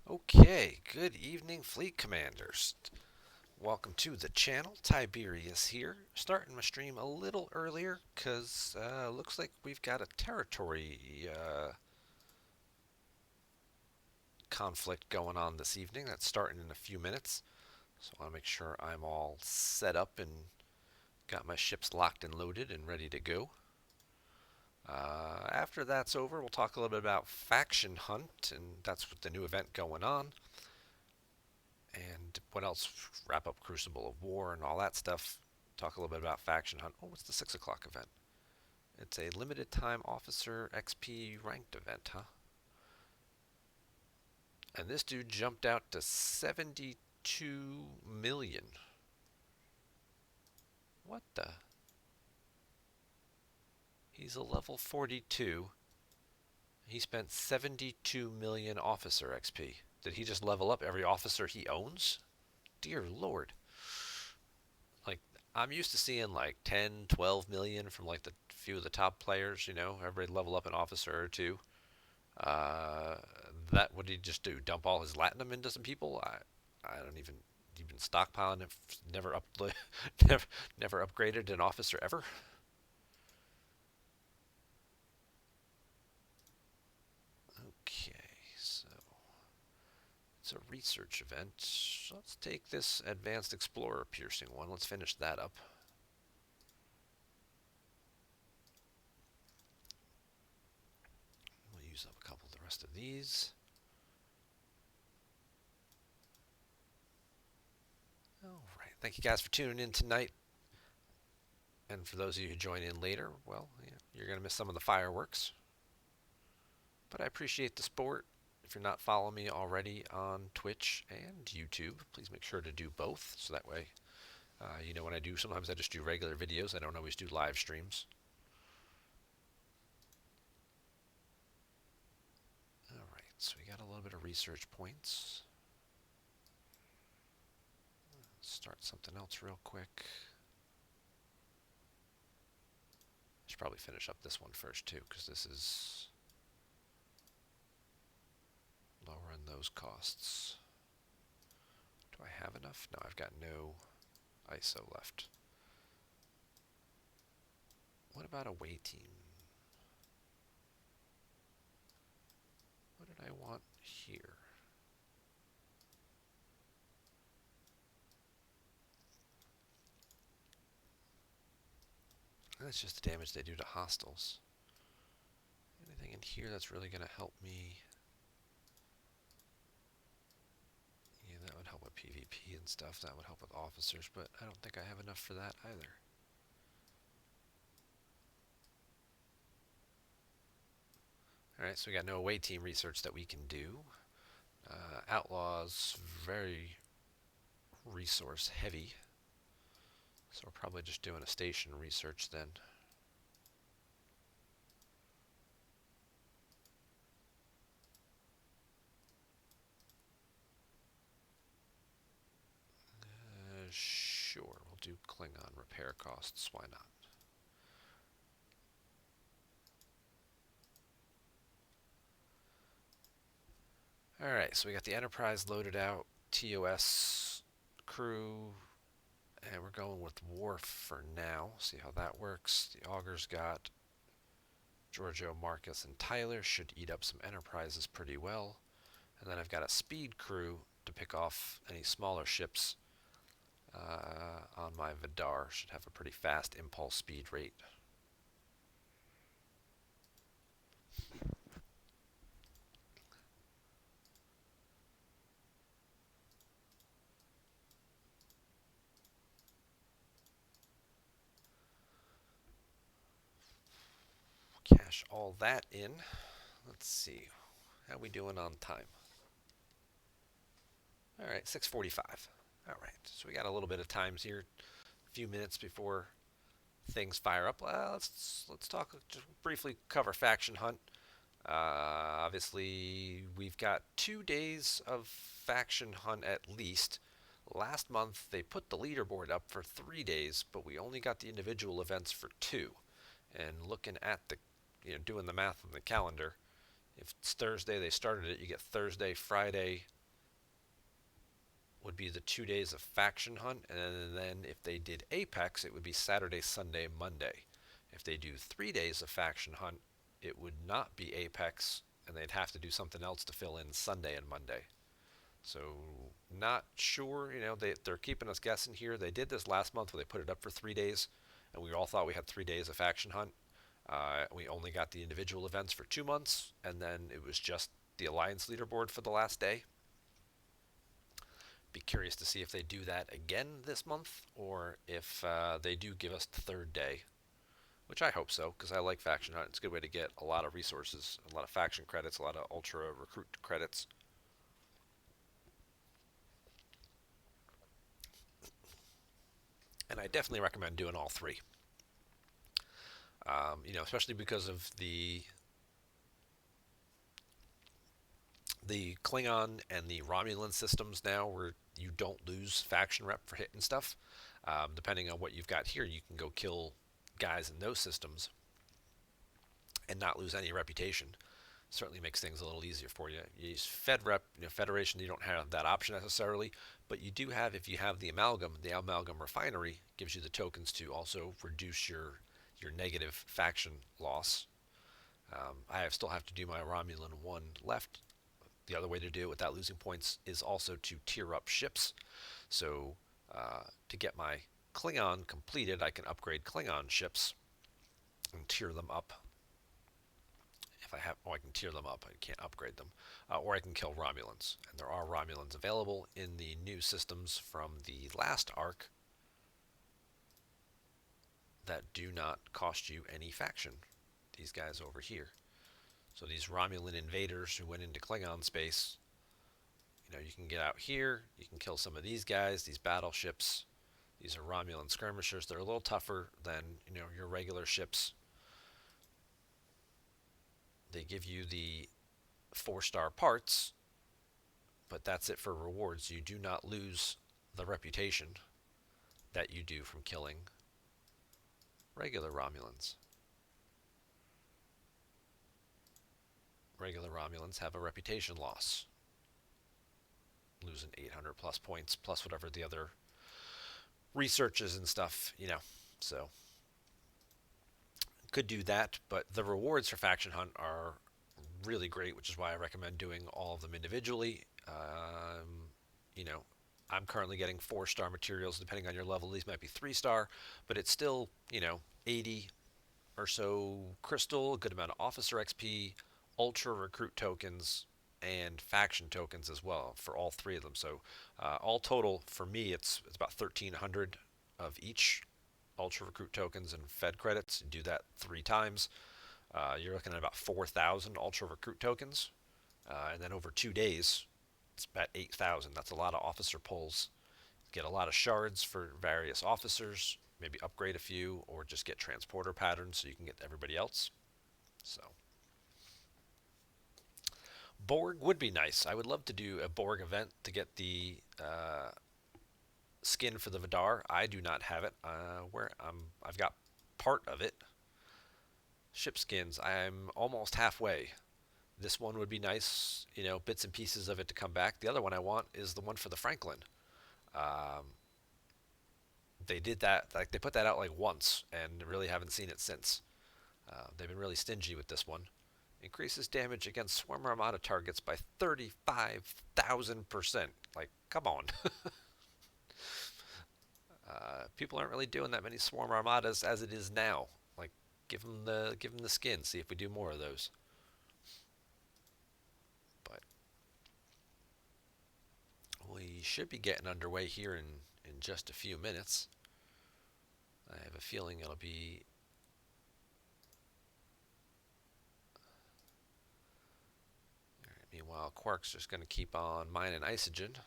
Okay, good evening, Fleet Commanders. Welcome to the channel. Tiberius here. Starting my stream a little earlier because looks like we've got a territory conflict going on this evening that's starting in a few minutes. So I want to make sure I'm all set up and got my ships locked and loaded and ready to go. After that's over, we'll talk a little bit about Faction Hunt, and that's with the new event going on. And what else? Wrap up Crucible of War and all that stuff. Talk a little bit about Faction Hunt. Oh, what's the 6 o'clock event? It's a limited time officer XP ranked event, huh? And this dude jumped out to 72 million. What the? He's a level 42. He spent 72 million officer XP. Did he just level up every officer he owns? Dear Lord. Like, I'm used to seeing like 10, 12 million from like the few of the top players, everybody level up an officer or two. Uh, that what did he just do? Dump all his latinum into some people? I don't even. You've been stockpiling it, never up, never upgraded an officer ever. Okay, so it's a research event. Let's take this advanced explorer piercing one. Let's finish that up. We'll use up a couple of the rest of these. All right. Thank you guys for tuning in tonight. And for those of you who join in later, well, yeah, you're going to miss some of the fireworks. But I appreciate the support. If you're not following me already on Twitch and YouTube, please make sure to do both. So that way, when I do, sometimes I just do regular videos. I don't always do live streams. All right, so we got a little bit of research points. Let's start something else real quick. I should probably finish up this one first too, because this is lowering those costs. Do I have enough? No, I've got no ISO left. What about away team? What did I want here? That's just the damage they do to hostiles. Anything in here that's really going to help me? Yeah, that would help with PvP and stuff. That would help with officers, but I don't think I have enough for that either. Alright, so we got no away team research that we can do. Outlaws, very resource heavy. So we're probably just doing a station research then. Sure, we'll do Klingon repair costs. Why not? Alright, so we got the Enterprise loaded out, TOS crew, and we're going with Worf for now. See how that works. The Augur's got Giorgio, Marcus, and Tyler. Should eat up some Enterprises pretty well. And then I've got a speed crew to pick off any smaller ships on my Vidar. Should have a pretty fast impulse speed rate. Cash all that in. Let's see. How we doing on time? All right, 6:45. All right, so we got a little bit of time here, a few minutes before things fire up. Let's talk. Just briefly cover Faction Hunt. Obviously, we've got 2 days of Faction Hunt at least. Last month they put the leaderboard up for 3 days, but we only got the individual events for two. And looking at doing the math on the calendar, if it's Thursday they started it, you get Thursday, Friday, would be the 2 days of faction hunt, and then if they did Apex, it would be Saturday, Sunday, Monday. If they do 3 days of faction hunt, it would not be Apex, and they'd have to do something else to fill in Sunday and Monday. So not sure. They're keeping us guessing here. They did this last month where they put it up for 3 days, and we all thought we had 3 days of faction hunt. We only got the individual events for 2 months, and then it was just the alliance leaderboard for the last day. Be curious to see if they do that again this month, or if they do give us the third day, which I hope so, because I like faction hunt. It's a good way to get a lot of resources, a lot of faction credits, a lot of ultra recruit credits. And I definitely recommend doing all three. Especially because of the Klingon and the Romulan systems now, where you don't lose faction rep for hitting stuff. Depending on what you've got here, you can go kill guys in those systems and not lose any reputation. Certainly makes things a little easier for you. You use Fed rep, Federation, you don't have that option necessarily, but you do have, if you have the amalgam refinery gives you the tokens to also reduce your negative faction loss. I still have to do my Romulan 1 left. The other way to do it without losing points is also to tier up ships. So to get my Klingon completed, I can upgrade Klingon ships and tier them up. If I have, I can tier them up. I can't upgrade them, or I can kill Romulans. And there are Romulans available in the new systems from the last arc that do not cost you any faction. These guys over here. So these Romulan invaders who went into Klingon space, you can get out here, you can kill some of these guys, these battleships. These are Romulan skirmishers. They're a little tougher than, your regular ships. They give you the 4-star parts, but that's it for rewards. You do not lose the reputation that you do from killing regular Romulans. Regular Romulans have a reputation loss, losing 800 plus points, plus whatever the other researches and stuff, so could do that. But the rewards for faction hunt are really great, which is why I recommend doing all of them individually. I'm currently getting 4-star materials. Depending on your level, these might be 3-star, but it's still 80 or so crystal, a good amount of officer XP, ultra recruit tokens, and faction tokens as well for all three of them. So all total for me, it's about 1,300 of each ultra recruit tokens and Fed credits. You do that 3 times. You're looking at about 4,000 ultra recruit tokens, and then over 2 days, it's about 8,000. That's a lot of officer pulls. Get a lot of shards for various officers. Maybe upgrade a few, or just get transporter patterns so you can get everybody else. So Borg would be nice. I would love to do a Borg event to get the skin for the Vidar. I do not have it. I've got part of it. Ship skins. I'm almost halfway. This one would be nice, bits and pieces of it to come back. The other one I want is the one for the Franklin. They did that, like they put that out like once, and really haven't seen it since. They've been really stingy with this one. Increases damage against Swarm Armada targets by 35,000%. Like, come on. People aren't really doing that many Swarm Armadas as it is now. Like, give them the skin. See if we do more of those. But we should be getting underway here in just a few minutes. I have a feeling it'll be meanwhile, Quark's just going to keep on mining Isogen.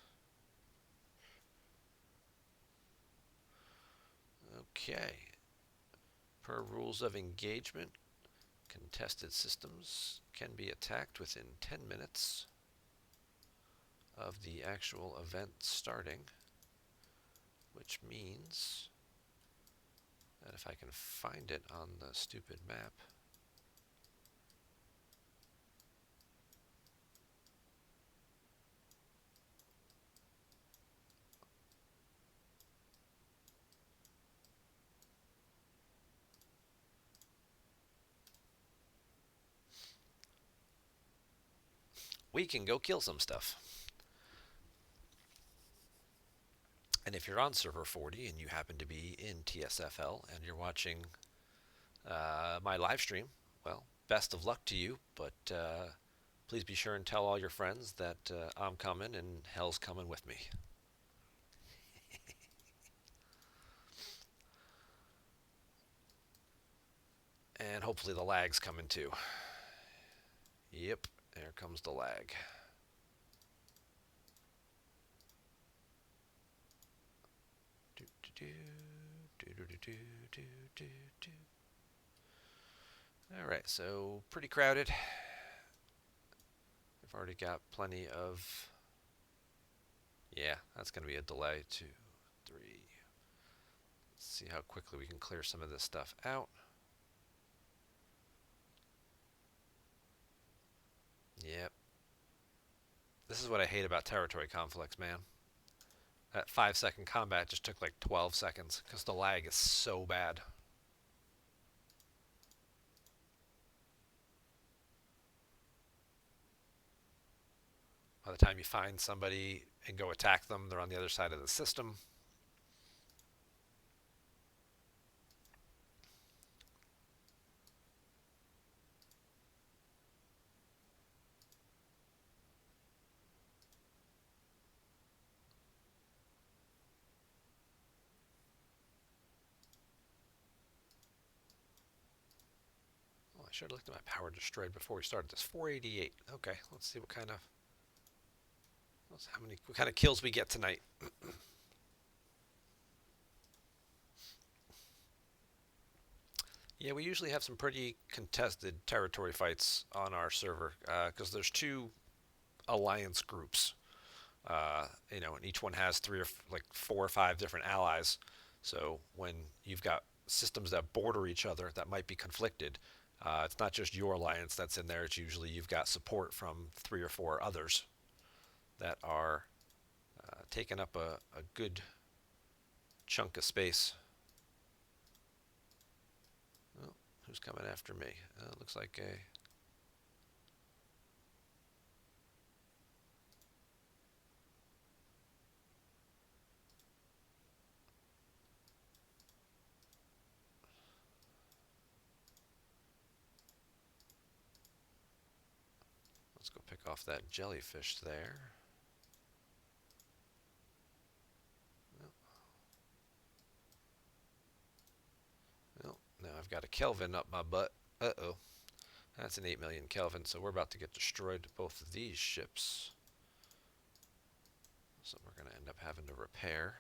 Okay. Per rules of engagement, contested systems can be attacked within 10 minutes of the actual event starting, which means that if I can find it on the stupid map, we can go kill some stuff. And if you're on server 40 and you happen to be in TSFL and you're watching my live stream, well, best of luck to you. But please be sure and tell all your friends that I'm coming and hell's coming with me. And hopefully the lag's coming too. Yep, there comes the lag. Do, do, do, do, do, do, do, do, do. All right, so pretty crowded. I've already got plenty of. Yeah, that's going to be a delay. 2, 3. Let's see how quickly we can clear some of this stuff out. Yep. This is what I hate about territory conflicts, man. That 5-second combat just took like 12 seconds because the lag is so bad. By the time you find somebody and go attack them, they're on the other side of the system. Oh, I should have looked at my power destroyed before we started this. 488. Okay, let's see what kind of kills we get tonight. Yeah, we usually have some pretty contested territory fights on our server because there's two alliance groups. And each one has three or like 4 or 5 different allies. So when you've got systems that border each other that might be conflicted, it's not just your alliance that's in there. It's usually you've got support from 3 or 4 others that are taking up a good chunk of space. Oh, who's coming after me? Looks like a. Let's go pick off that jellyfish there. Well, now I've got a Kelvin up my butt. Uh-oh. That's an 8 million Kelvin, so we're about to get destroyed, both of these ships. So we're going to end up having to repair.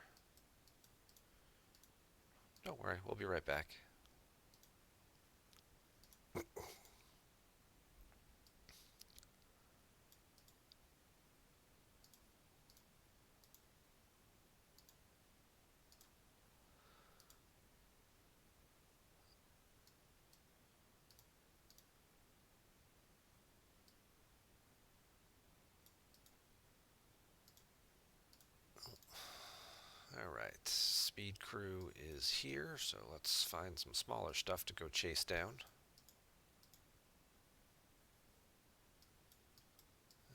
Don't worry, we'll be right back. Alright, Speed Crew is here, so let's find some smaller stuff to go chase down.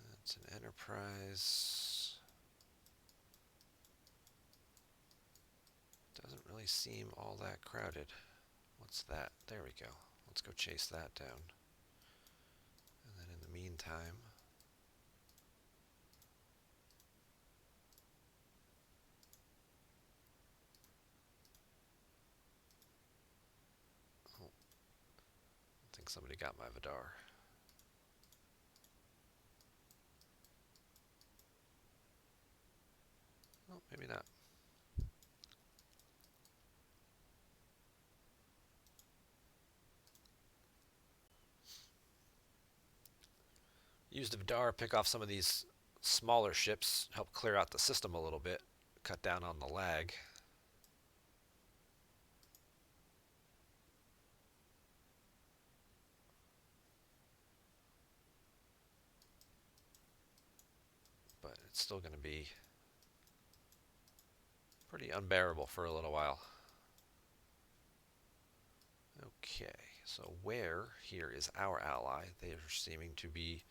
That's an Enterprise. Doesn't really seem all that crowded. What's that? There we go. Let's go chase that down. And then in the meantime, oh, I think somebody got my Vidar. Oh, maybe not. Use the Vidar, pick off some of these smaller ships, help clear out the system a little bit, cut down on the lag. But it's still going to be pretty unbearable for a little while. Okay, so where here is our ally? They are seeming to be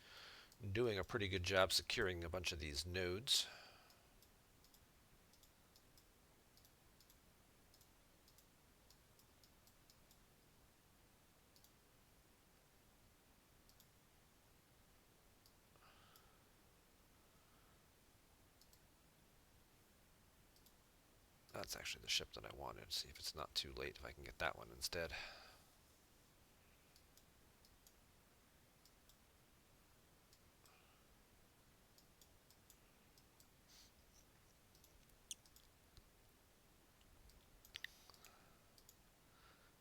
doing a pretty good job securing a bunch of these nodes. That's actually the ship that I wanted. See if it's not too late if I can get that one instead.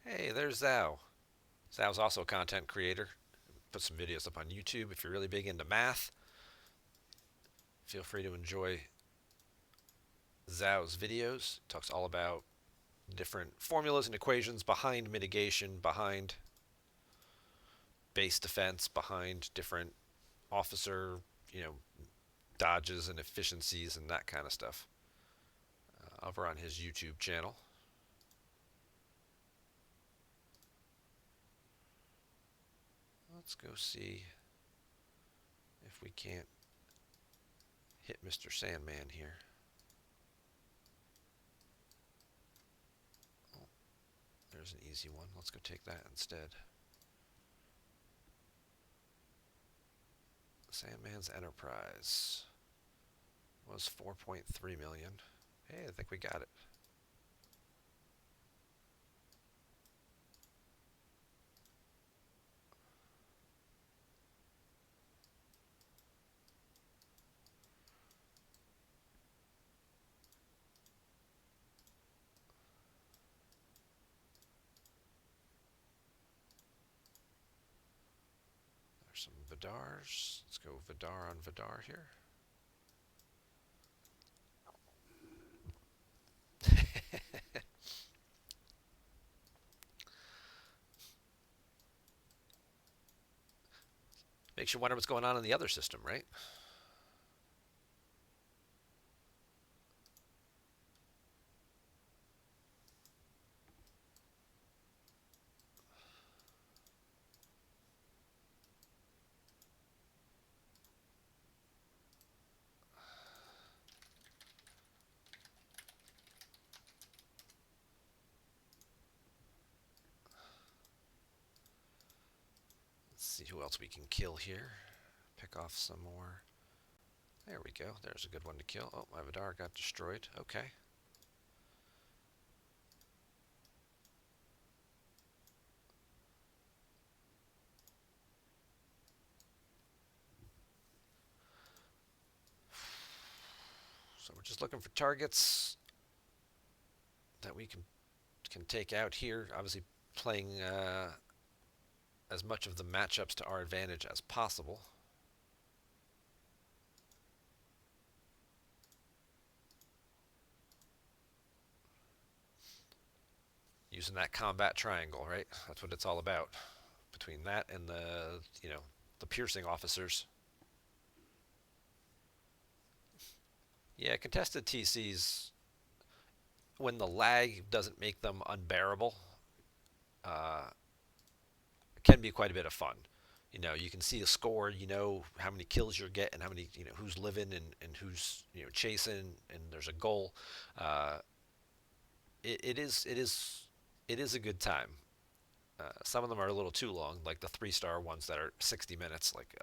Hey, there's Zhao. Zhao's also a content creator. Put some videos up on YouTube. If you're really big into math, feel free to enjoy Zhao's videos. Talks all about different formulas and equations behind mitigation, behind base defense, behind different officer, you know, dodges and efficiencies and that kind of stuff. Over on his YouTube channel. Let's go see if we can't hit Mr. Sandman here. Oh, there's an easy one. Let's go take that instead. Sandman's Enterprise was 4.3 million. Hey, I think we got it. There's some Vidars. Let's go Vidar on Vidar here. Makes you wonder what's going on in the other system, right? Let's see who else we can kill here. Pick off some more. There we go. There's a good one to kill. Oh, my Vidar got destroyed. Okay. So we're just looking for targets that we can take out here. Obviously playing as much of the matchups to our advantage as possible. Using that combat triangle, right? That's what it's all about. Between that and the, the piercing officers. Yeah, contested TCs, when the lag doesn't make them unbearable, uh, can be quite a bit of fun. You can see the score, how many kills you're getting, how many, who's living and who's, chasing, and there's a goal. Uh, it is a good time. Some of them are a little too long, like the 3-star ones that are 60 minutes, like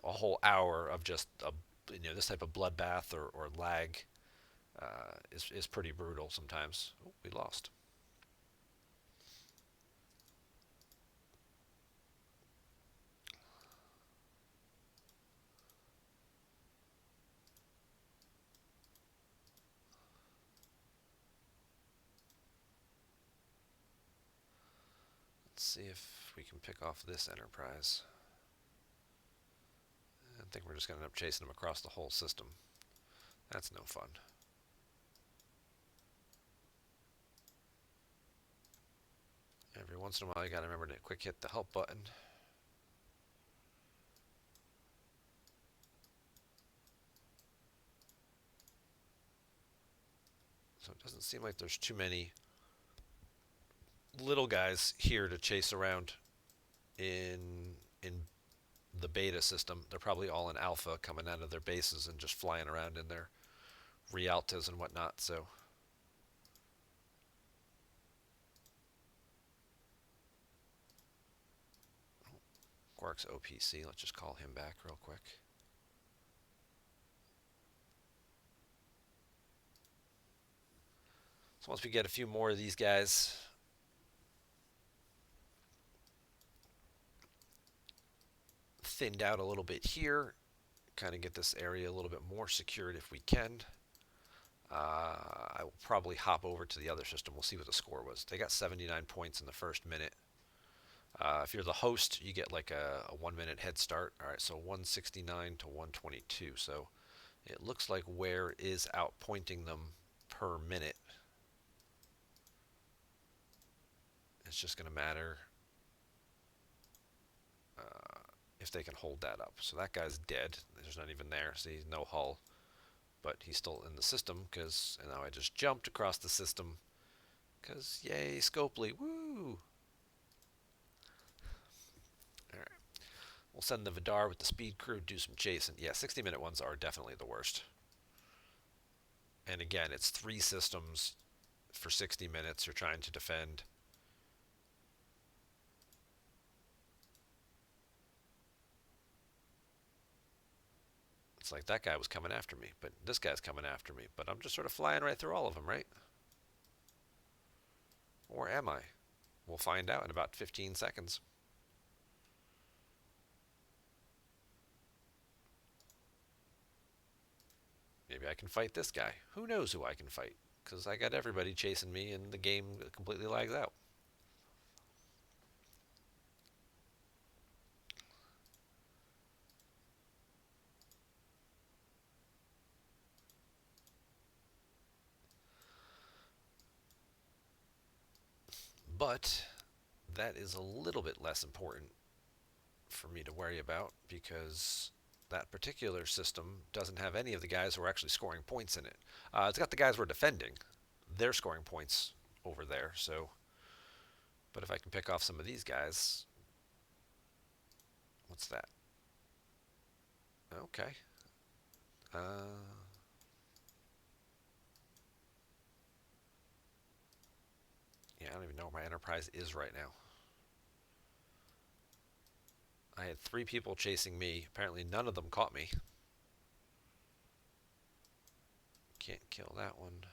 a whole hour of just this type of bloodbath or lag is pretty brutal sometimes. Oh, we lost. Let's see if we can pick off this Enterprise. I think we're just going to end up chasing them across the whole system. That's no fun. Every once in a while, you got to remember to quick hit the help button. So it doesn't seem like there's too many little guys here to chase around in the beta system. They're probably all in alpha, coming out of their bases and just flying around in their Rialtas and whatnot. So Quark's OPC. Let's just call him back real quick. So once we get a few more of these guys thinned out a little bit here, kind of get this area a little bit more secured if we can, I will probably hop over to the other system. We'll see what the score was. They got 79 points in the first minute. If you're the host, you get like a 1 minute head start. All right, so 169 to 122. So it looks like Ware is outpointing them per minute. It's just going to matter if they can hold that up. So that guy's dead. There's not even there. See, no hull. But he's still in the system because now I just jumped across the system because yay, Scopely. Woo! Alright. We'll send the Vidar with the speed crew, do some chasing. Yeah, 60-minute ones are definitely the worst. And again, it's 3 systems for 60 minutes you're trying to defend. It's like that guy was coming after me, but this guy's coming after me. But I'm just sort of flying right through all of them, right? Or am I? We'll find out in about 15 seconds. Maybe I can fight this guy. Who knows who I can fight? Because I got everybody chasing me and the game completely lags out. But that is a little bit less important for me to worry about because that particular system doesn't have any of the guys who are actually scoring points in it. It's got the guys we're defending. They're scoring points over there. So, but if I can pick off some of these guys, what's that? Okay. Yeah, I don't even know where my Enterprise is right now. I had 3 people chasing me. Apparently none of them caught me. Can't kill that one.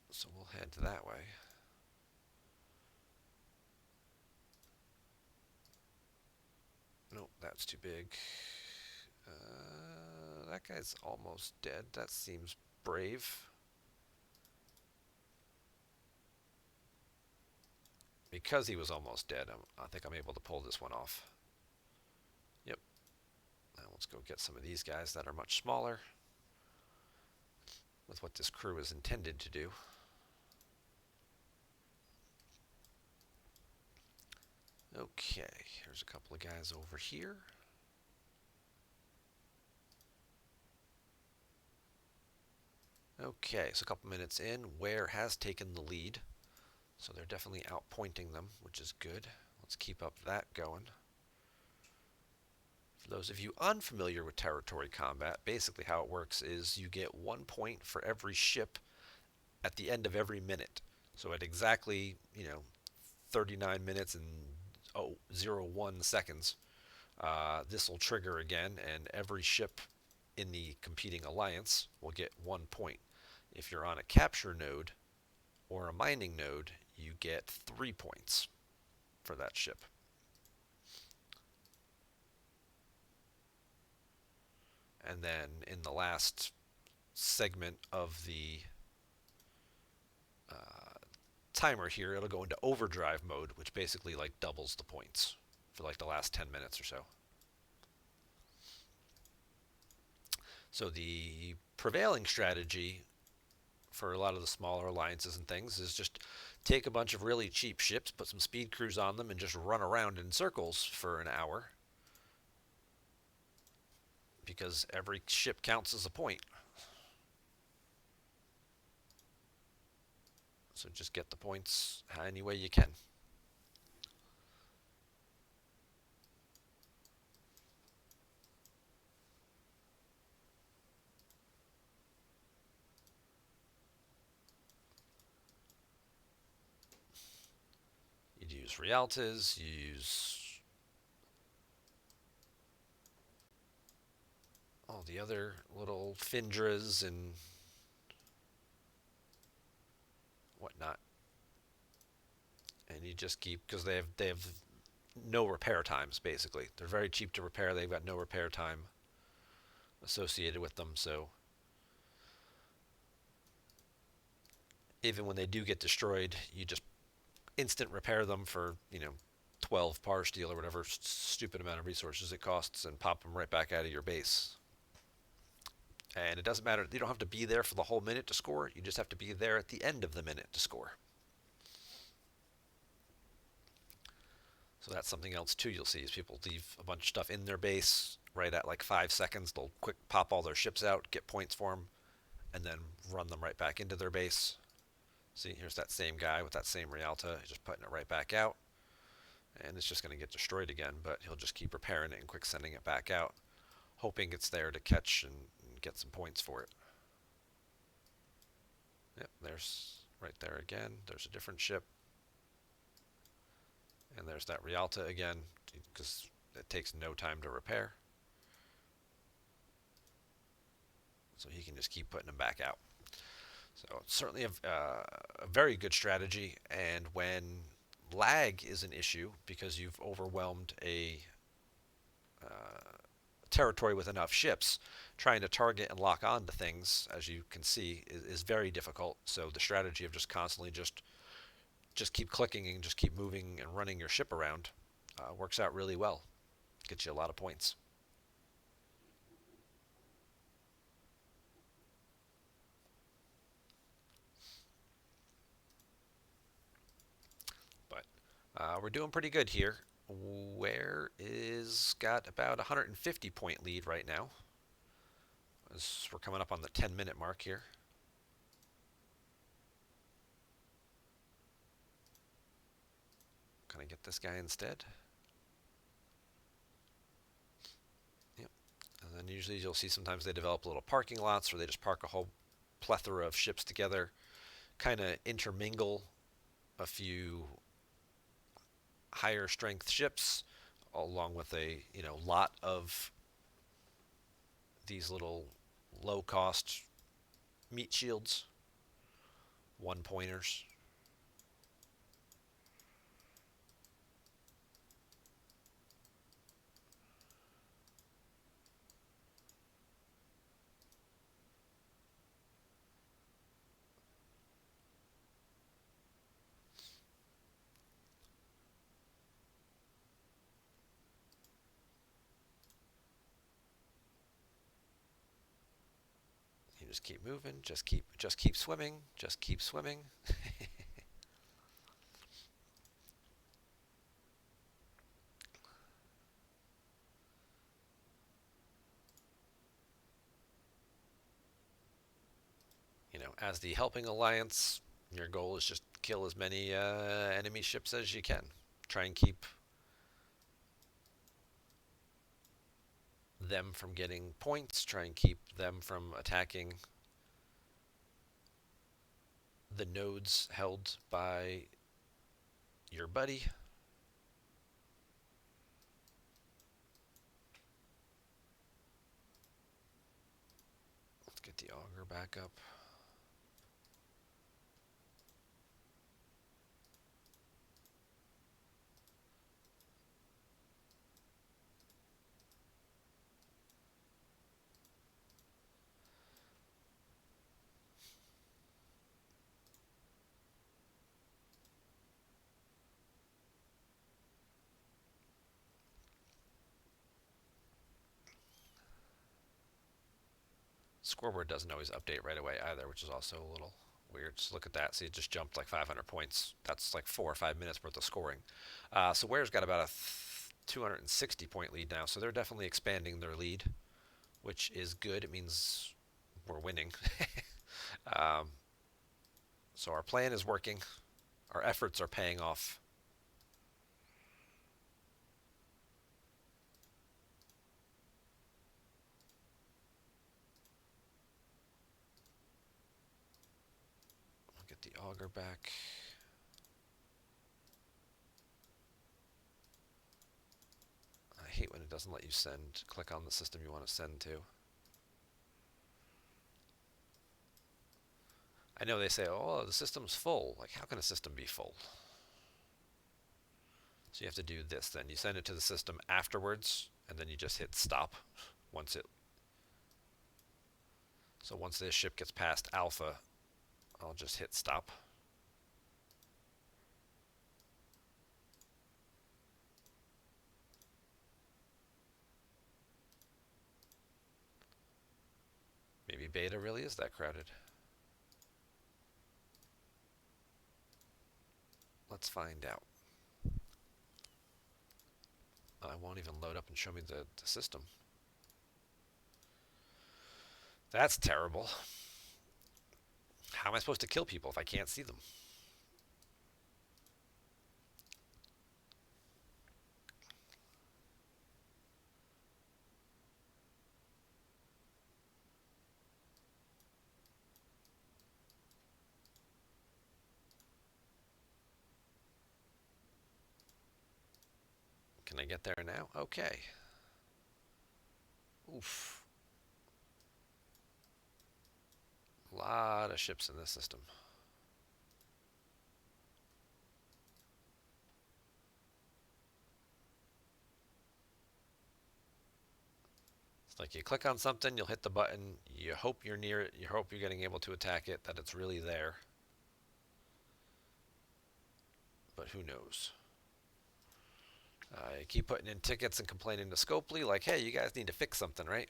So we'll head that way. Nope, that's too big. That guy's almost dead. That seems brave. Because he was almost dead, I think I'm able to pull this one off. Yep. Now let's go get some of these guys that are much smaller with what this crew is intended to do. Okay, here's a couple of guys over here. Okay, so a couple minutes in, Ware has taken the lead. So they're definitely outpointing them, which is good. Let's keep up that going. For those of you unfamiliar with territory combat, basically how it works is you get 1 point for every ship at the end of every minute. So at exactly, 39 minutes and 0.01 seconds, this will trigger again, and every ship in the competing alliance will get 1 point. If you're on a capture node or a mining node, you get 3 points for that ship. And then in the last segment of the timer here, it'll go into overdrive mode, which basically like doubles the points for like the last 10 minutes or so. So the prevailing strategy for a lot of the smaller alliances and things is just take a bunch of really cheap ships, put some speed crews on them, and just run around in circles for an hour. Because every ship counts as a point. So just get the points any way you can. You use Rialtas, you use all the other little Findras and whatnot, and you just keep because they have no repair times basically. They're very cheap to repair. They've got no repair time associated with them, so even when they do get destroyed, you just instant repair them for 12 par steel or whatever stupid amount of resources it costs, and pop them right back out of your base. And it doesn't matter. You don't have to be there for the whole minute to score. You just have to be there at the end of the minute to score. So that's something else too you'll see is people leave a bunch of stuff in their base right at like 5 seconds. They'll quick pop all their ships out, get points for them, and then run them right back into their base. See, here's that same guy with that same Rialta, just putting it right back out. And it's just going to get destroyed again, but he'll just keep repairing it and quick sending it back out, hoping it's there to catch and get some points for it. Yep, there's right there again. There's a different ship. And there's that Rialta again, because it takes no time to repair. So he can just keep putting them back out. So it's certainly a very good strategy. And when lag is an issue because you've overwhelmed a territory with enough ships, trying to target and lock on to things, as you can see, is very difficult. So the strategy of just constantly just keep clicking and just keep moving and running your ship around works out really well. Gets you a lot of points. But we're doing pretty good here. Where is got about 150 point lead right now, as we're coming up on the 10-minute mark here. Can I get this guy instead? Yep. And then usually you'll see sometimes they develop little parking lots, or they just park a whole plethora of ships together, kind of intermingle a few higher strength ships along with a lot of these little low cost meat shields, 1 pointers. You just keep moving, just keep swimming, just keep swimming. As the helping alliance, your goal is just kill as many enemy ships as you can. Try and keep them from getting points. Try and keep them from attacking the nodes held by your buddy. Let's get the auger back up. Scoreboard doesn't always update right away either, which is also a little weird. Just look at that. See, it just jumped like 500 points. That's like 4 or 5 minutes worth of scoring. So Ware's got about a 260 point lead now, so they're definitely expanding their lead, which is good. It means we're winning. So our plan is working. Our efforts are paying off. I'll get the auger back. I hate when it doesn't let you send. Click on the system you want to send to. I know they say, oh, the system's full. Like, how can a system be full? So you have to do this then. You send it to the system afterwards, and then you just hit stop once it... So once this ship gets past alpha, I'll just hit stop. Maybe beta really is that crowded. Let's find out. I won't even load up and show me the system. That's terrible. How am I supposed to kill people if I can't see them? Can I get there now? Okay. Oof. A lot of ships in this system. It's like you click on something, you'll hit the button, you hope you're near it, you hope you're getting able to attack it, that it's really there. But who knows? I keep putting in tickets and complaining to Scopely, like, hey, you guys need to fix something, right?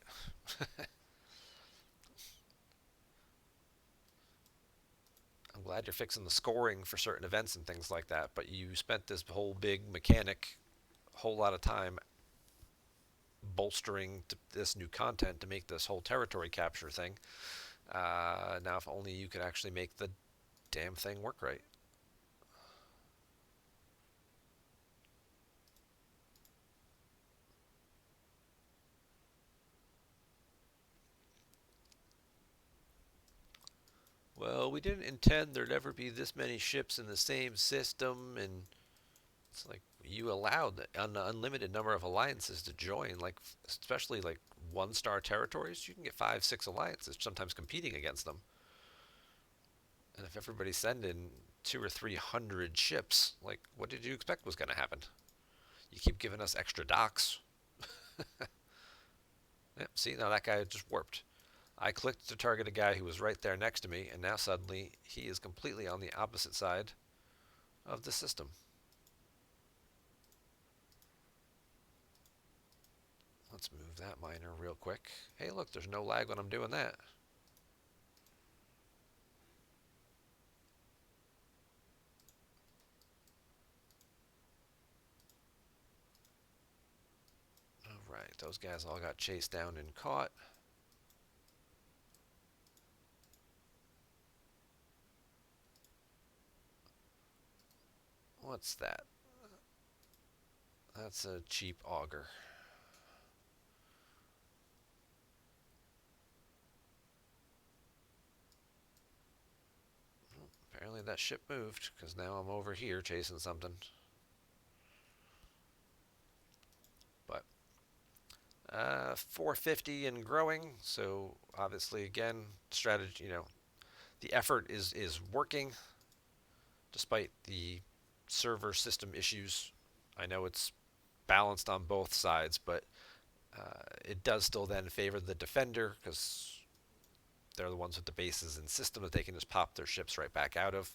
I'm glad you're fixing the scoring for certain events and things like that, but you spent this whole big mechanic, whole lot of time bolstering this new content to make this whole territory capture thing. Now, if only you could actually make the damn thing work right. Well, we didn't intend there'd ever be this many ships in the same system, and it's like you allowed an unlimited number of alliances to join, like especially like one-star territories. You can get 5, 6 alliances, sometimes competing against them. And if everybody's sending 200 or 300 ships, like what did you expect was going to happen? You keep giving us extra docks. Yep, see, now that guy just warped. I clicked to target a guy who was right there next to me, and now suddenly he is completely on the opposite side of the system. Let's move that miner real quick. Hey, look, there's no lag when I'm doing that. All right, those guys all got chased down and caught. What's that? That's a cheap auger. Apparently that ship moved, because now I'm over here chasing something. But 450 and growing, so obviously again, strategy, the effort is working despite the server system issues. I know it's balanced on both sides, but it does still then favor the defender because they're the ones with the bases and system that they can just pop their ships right back out of.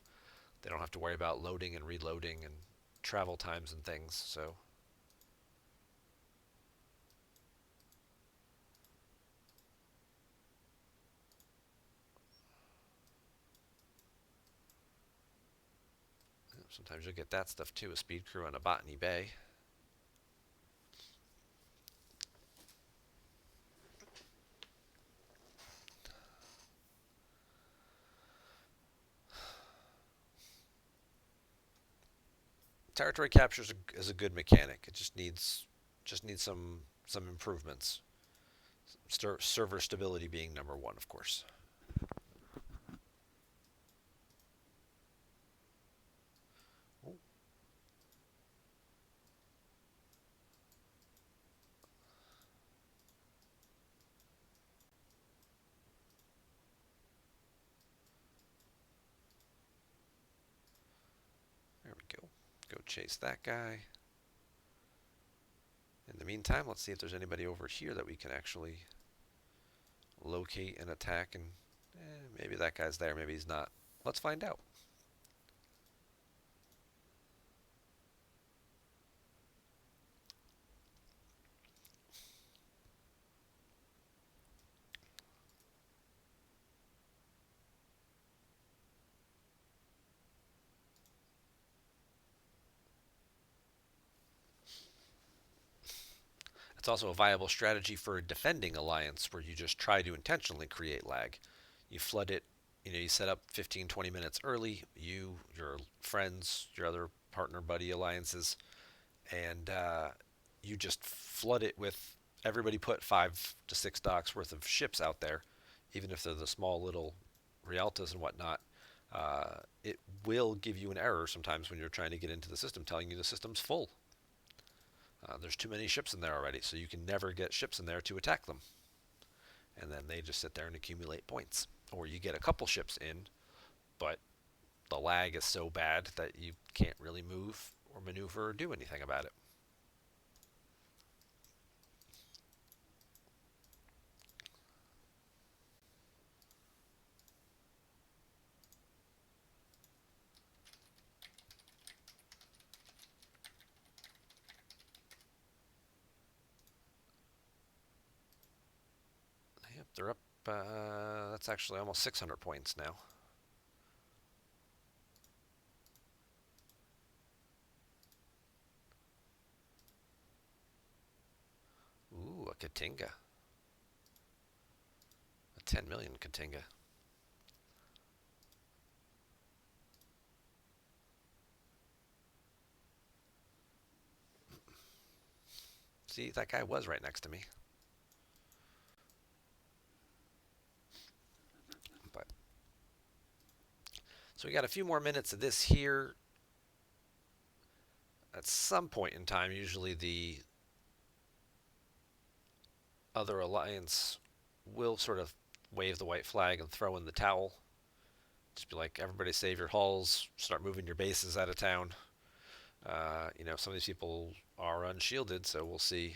They don't have to worry about loading and reloading and travel times and things. So sometimes you'll get that stuff too, a speed crew on a Botany Bay. Territory capture is a good mechanic. It just needs some improvements. Server stability being number one, of course. Ooh, there we go. Go chase that guy. In the meantime, let's see if there's anybody over here that we can actually locate and attack. And maybe that guy's there, maybe he's not. Let's find out. It's also a viable strategy for a defending alliance where you just try to intentionally create lag. You flood it, you set up 15, 20 minutes early, you, your friends, your other partner buddy alliances, and you just flood it with everybody put 5 to 6 docks worth of ships out there, even if they're the small little Rialtas and whatnot. It will give you an error sometimes when you're trying to get into the system, telling you the system's full. There's too many ships in there already, so you can never get ships in there to attack them. And then they just sit there and accumulate points. Or you get a couple ships in, but the lag is so bad that you can't really move or maneuver or do anything about it. Yep, they're up. That's actually almost 600 points now. Ooh, a Katinga. A 10 million Katinga. See, that guy was right next to me. But so we got a few more minutes of this here. At some point in time, usually the other alliance will sort of wave the white flag and throw in the towel. Just be like, everybody save your hulls, start moving your bases out of town. Some of these people are unshielded, so we'll see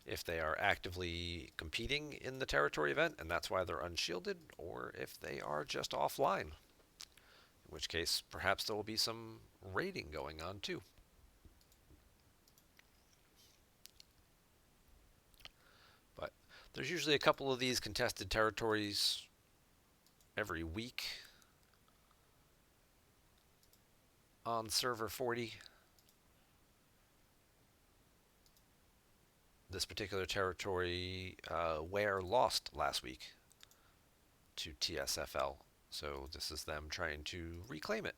if they are actively competing in the territory event, and that's why they're unshielded, or if they are just offline. In which case, perhaps there will be some raiding going on too. But there's usually a couple of these contested territories every week on server 40. This particular territory, Ware lost last week to TSFL, so this is them trying to reclaim it.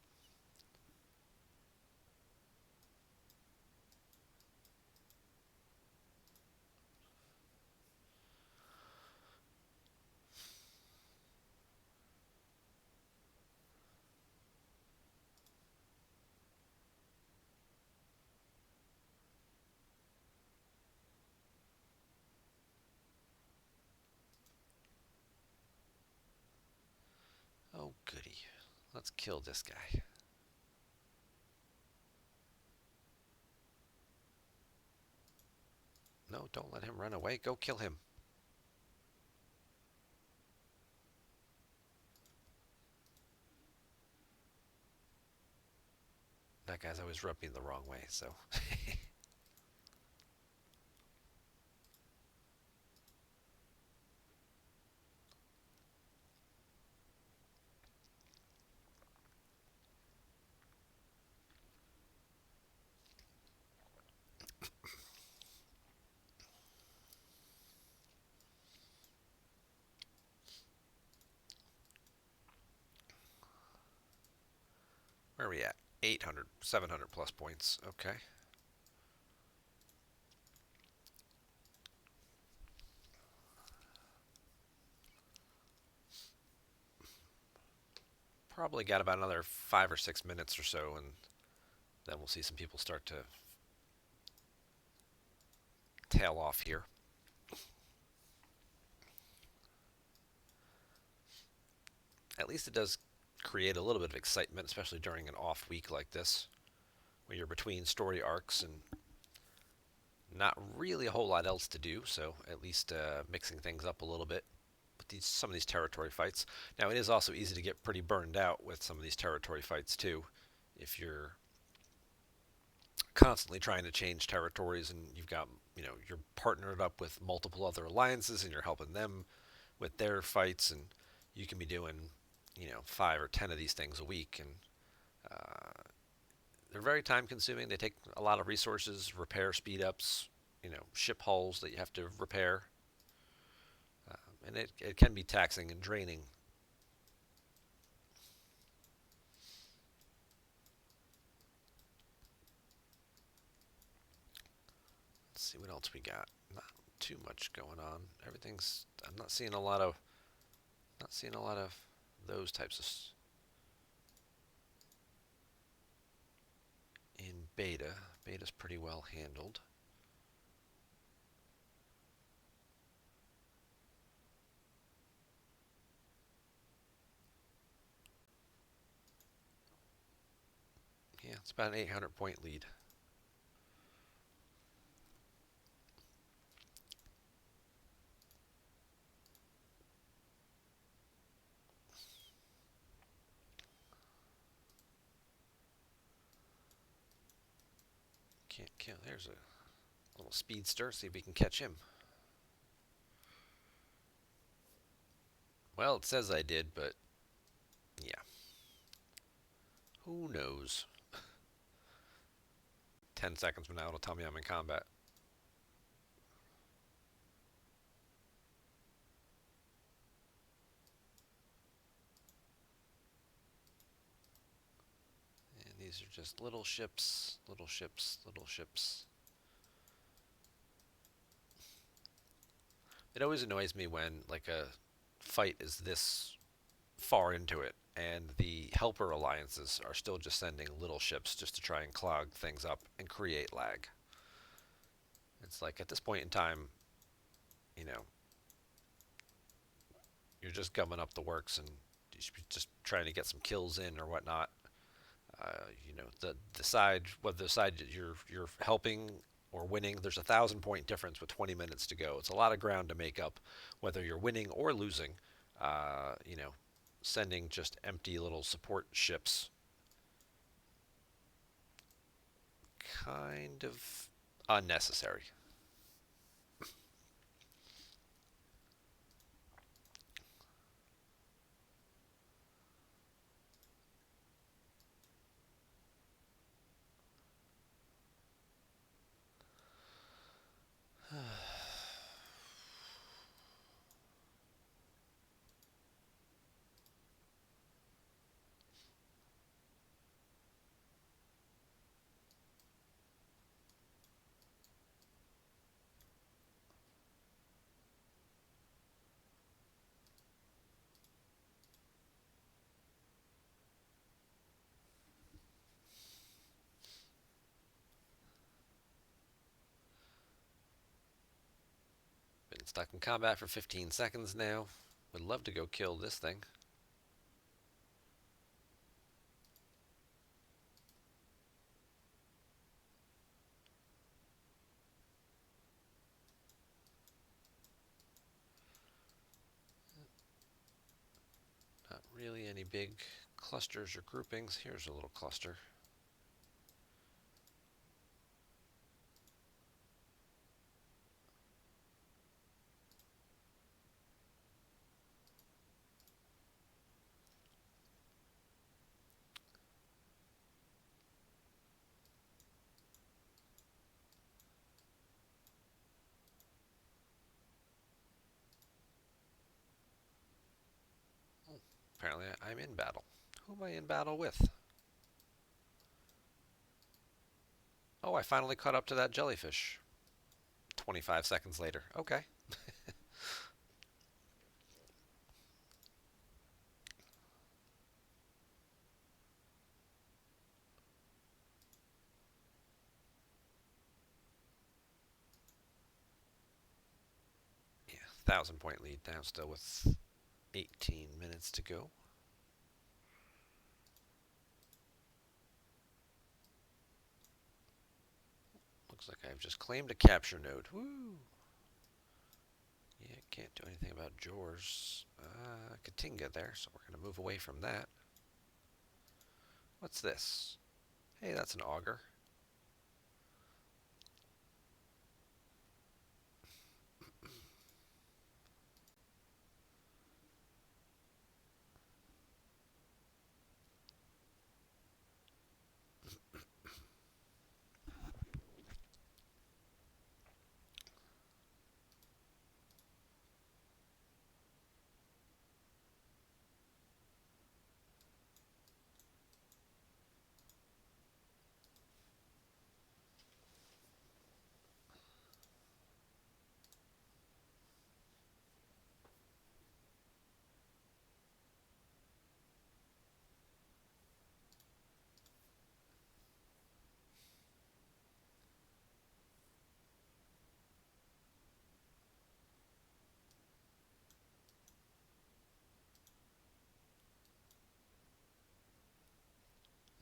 Oh, goody. Let's kill this guy. No, don't let him run away. Go kill him. That guy's always rubbed me the wrong way, so. Where are we at? 800, 700 plus points. Okay. Probably got about another 5 or 6 minutes or so, and then we'll see some people start to tail off here. At least it does create a little bit of excitement, especially during an off week like this, where you're between story arcs and not really a whole lot else to do. So at least mixing things up a little bit with some of these territory fights. Now it is also easy to get pretty burned out with some of these territory fights too, if you're constantly trying to change territories and you've got you're partnered up with multiple other alliances and you're helping them with their fights, and you can be doing 5 or 10 of these things a week, and uh, they're very time consuming. They take a lot of resources, repair speed ups, ship hulls that you have to repair, and it can be taxing and draining. Let's see what else we got. Not too much going on. Everything's. I'm not seeing a lot of those types of in beta. Beta's pretty well handled. Yeah, it's about an 800 point lead. Can't kill. There's a little speedster. See if we can catch him. Well, it says I did, but yeah, who knows? 10 seconds from now, it'll tell me I'm in combat. And these are just little ships, little ships, little ships. It always annoys me when like a fight is this far into it and the helper alliances are still just sending little ships just to try and clog things up and create lag. It's like at this point in time, you know, you're just gumming up the works and just trying to get some kills in or whatnot. Whether the side you're helping or winning, there's 1,000 point difference with 20 minutes to go. It's a lot of ground to make up, whether you're winning or losing. Uh, you know, Sending just empty little support ships, kind of unnecessary. Been stuck in combat for 15 seconds now. Would love to go kill this thing. Not really any big clusters or groupings. Here's a little cluster. Oh, apparently I'm in battle. Who am I in battle with? Oh, I finally caught up to that jellyfish. 25 seconds later. Okay. Yeah, 1,000 point lead now, still with 18 minutes to go. Looks like I've just claimed a capture node. Woo! Yeah, can't do anything about Jaws. Katinga there, so we're going to move away from that. What's this? Hey, that's an auger.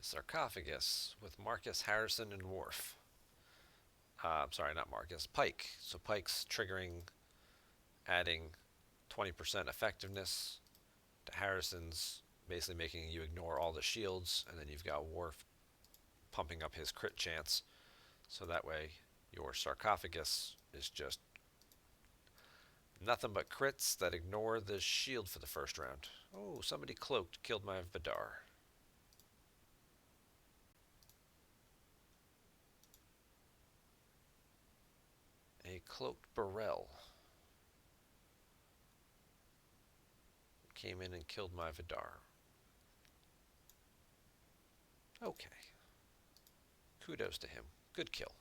Sarcophagus with Marcus, Harrison, and Worf. I'm sorry, not Marcus. Pike. So Pike's triggering, adding 20% effectiveness to Harrison's, basically making you ignore all the shields, and then you've got Worf pumping up his crit chance. So that way, your Sarcophagus is just nothing but crits that ignore the shield for the first round. Oh, somebody cloaked killed my Vidar. A cloaked Burrell came in and killed my Vidar. Okay. Kudos to him. Good kill.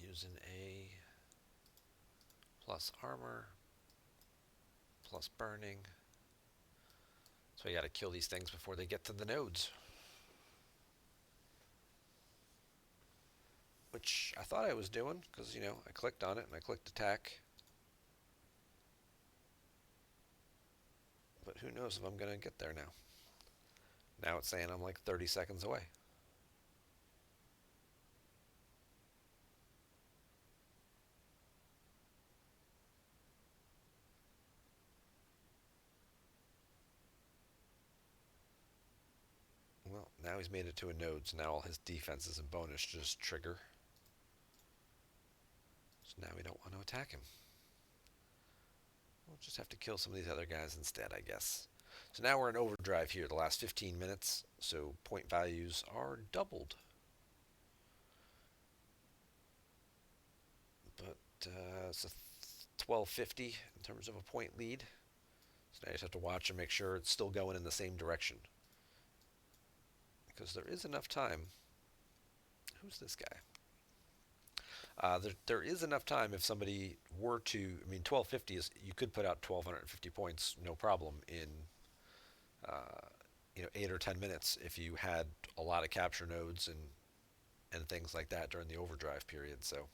Using a plus armor, plus burning. So you gotta kill these things before they get to the nodes. Which I thought I was doing, because, you know, I clicked on it and I clicked attack. But who knows if I'm gonna get there now. Now it's saying I'm like 30 seconds away. Well, now he's made it to a node, so now all his defenses and bonus just trigger. So now we don't want to attack him. We'll just have to kill some of these other guys instead, I guess. So now we're in overdrive here, the last 15 minutes, so point values are doubled. But it's a 1250 in terms of a point lead. So now you just have to watch and make sure it's still going in the same direction. Because there is enough time. Who's this guy? There is enough time if somebody were to, I mean, 1250 is, you could put out 1250 points, no problem, in, 8 or 10 minutes if you had a lot of capture nodes and things like that during the overdrive period. So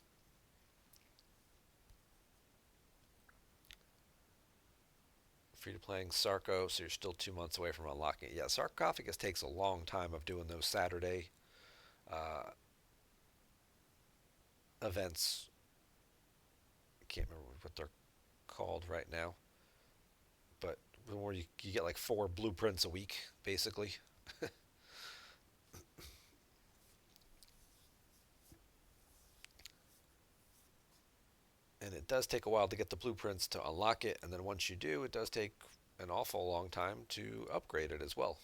free to playing Sarco, so you're still 2 months away from unlocking it. Yeah, Sarcophagus takes a long time of doing those Saturday uh, events. I can't remember what they're called right now, but where you get like 4 blueprints a week, basically. And it does take a while to get the blueprints to unlock it, and then once you do, it does take an awful long time to upgrade it as well.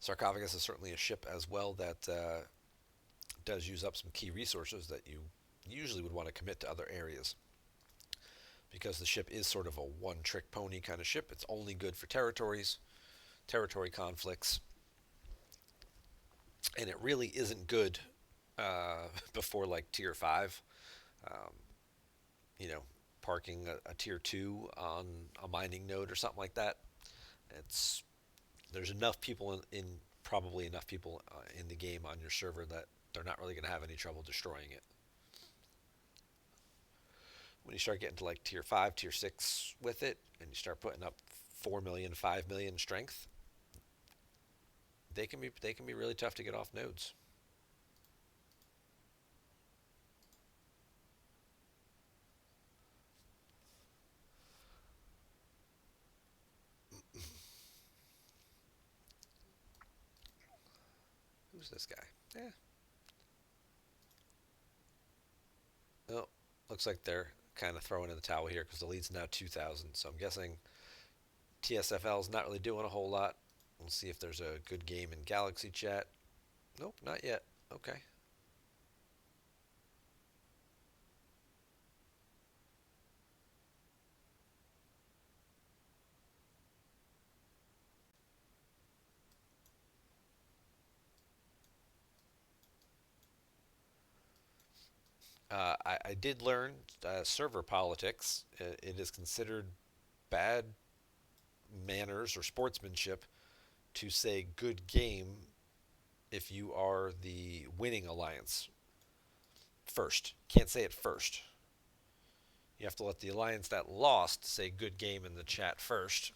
Sarcophagus is certainly a ship as well that does use up some key resources that you usually would want to commit to other areas. Because the ship is sort of a one trick pony kind of ship, it's only good for territories, territory conflicts, and it really isn't good before like tier 5. Um, you know, parking a tier 2 on a mining node or something like that. It's There's enough people in probably enough people in the game on your server that they're not really going to have any trouble destroying it. When you start getting to like tier 5, tier 6 with it, and you start putting up 4 million, 5 million strength, they can be really tough to get off nodes. Who's this guy? Yeah. Oh, looks like they're kind of throwing in the towel here because the lead's now 2,000. So I'm guessing TSFL is not really doing a whole lot. We'll see if there's a good game in Galaxy Chat. Nope, not yet. Okay. I did learn server politics. It is considered bad manners or sportsmanship to say good game if you are the winning alliance first. Can't say it first. You have to let the alliance that lost say good game in the chat first,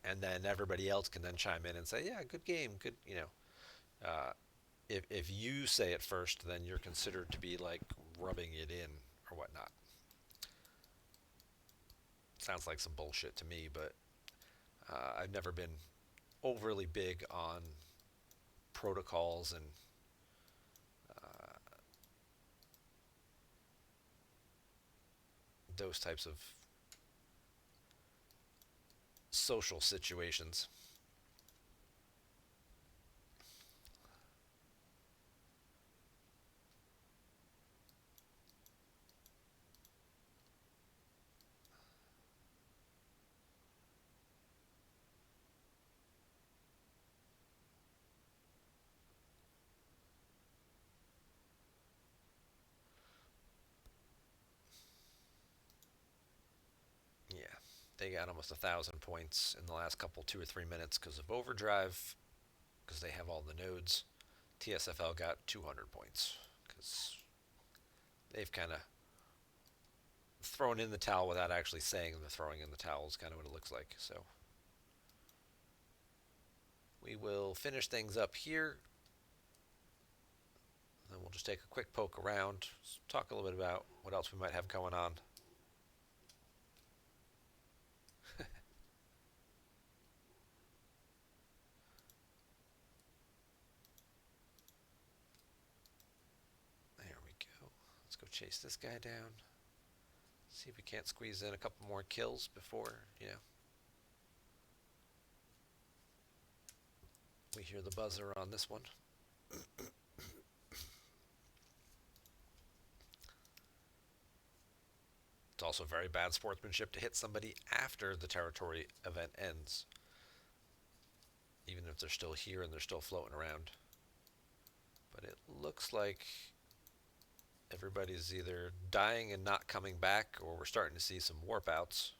and then everybody else can then chime in and say, yeah, good game, good, if you say it first, then you're considered to be like rubbing it in or whatnot. Sounds like some bullshit to me, but I've never been overly big on protocols and those types of social situations. Yeah, they got almost 1,000 points in the last couple 2 or 3 minutes because of overdrive, because they have all the nodes. TSFL got 200 points because they've kind of thrown in the towel without actually saying they're throwing in the towel is kind of what it looks like. So we will finish things up here. Then we'll just take a quick poke around, talk a little bit about what else we might have going on. There we go. Let's go chase this guy down. See if we can't squeeze in a couple more kills before, we hear the buzzer on this one. It's also very bad sportsmanship to hit somebody after the territory event ends, even if they're still here and they're still floating around. But it looks like everybody's either dying and not coming back, or we're starting to see some warp outs.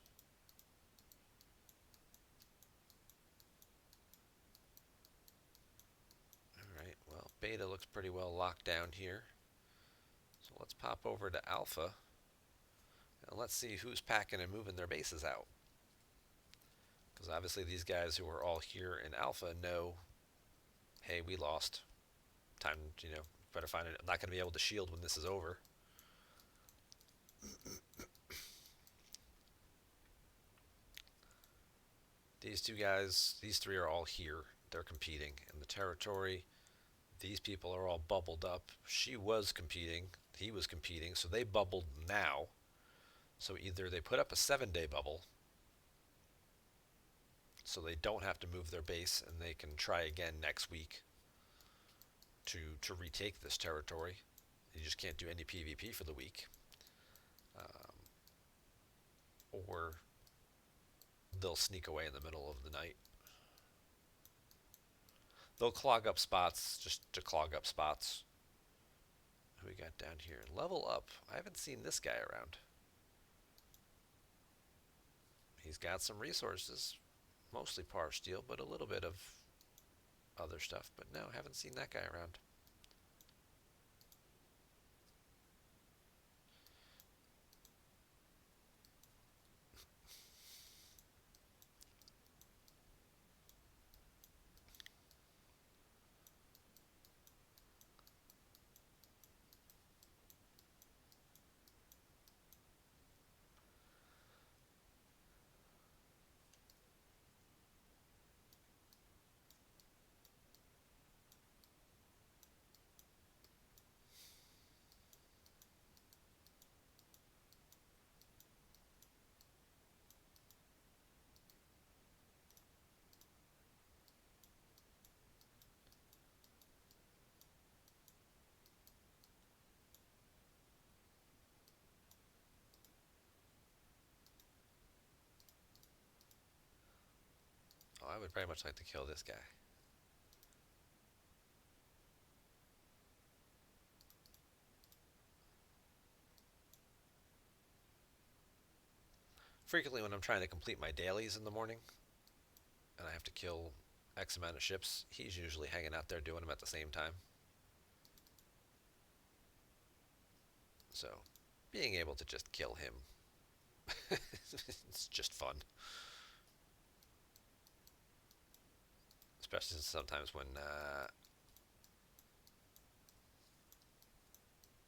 Alright, well, Beta looks pretty well locked down here. So let's pop over to Alpha, and let's see who's packing and moving their bases out. Because obviously these guys who are all here in Alpha know, hey, we lost. Time, better find it. I'm not going to be able to shield when this is over. These two guys, these three are all here. They're competing in the territory. These people are all bubbled up. She was competing. He was competing. So they bubbled now. So either they put up a 7-day bubble, so they don't have to move their base and they can try again next week to retake this territory. You just can't do any PvP for the week, or they'll sneak away in the middle of the night. They'll clog up spots just to clog up spots. Who we got down here? Level up. I haven't seen this guy around. He's got some resources, mostly power steel, but a little bit of other stuff. But no, haven't seen that guy around. Oh, I would very much like to kill this guy. Frequently when I'm trying to complete my dailies in the morning and I have to kill X amount of ships, he's usually hanging out there doing them at the same time. So being able to just kill him, it's just fun. Especially sometimes when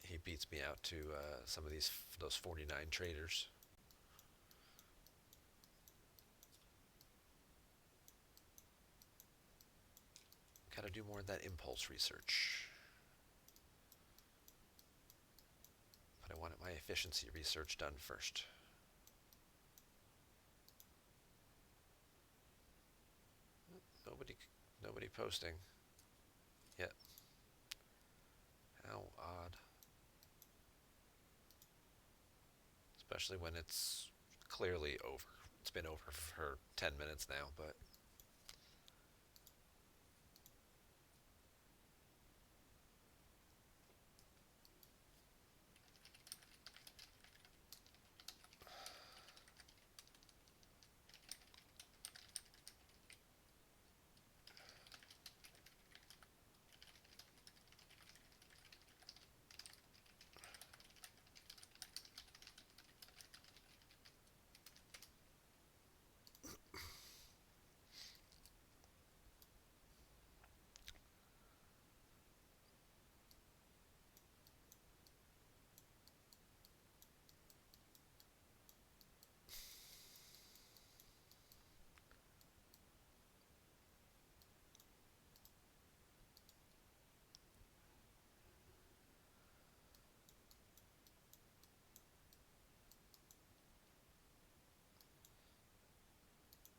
he beats me out to some of those 49 traders. Gotta do more of that impulse research. But I wanted my efficiency research done first. Nobody posting. Yet. How odd. Especially when it's clearly over. It's been over for 10 minutes now, but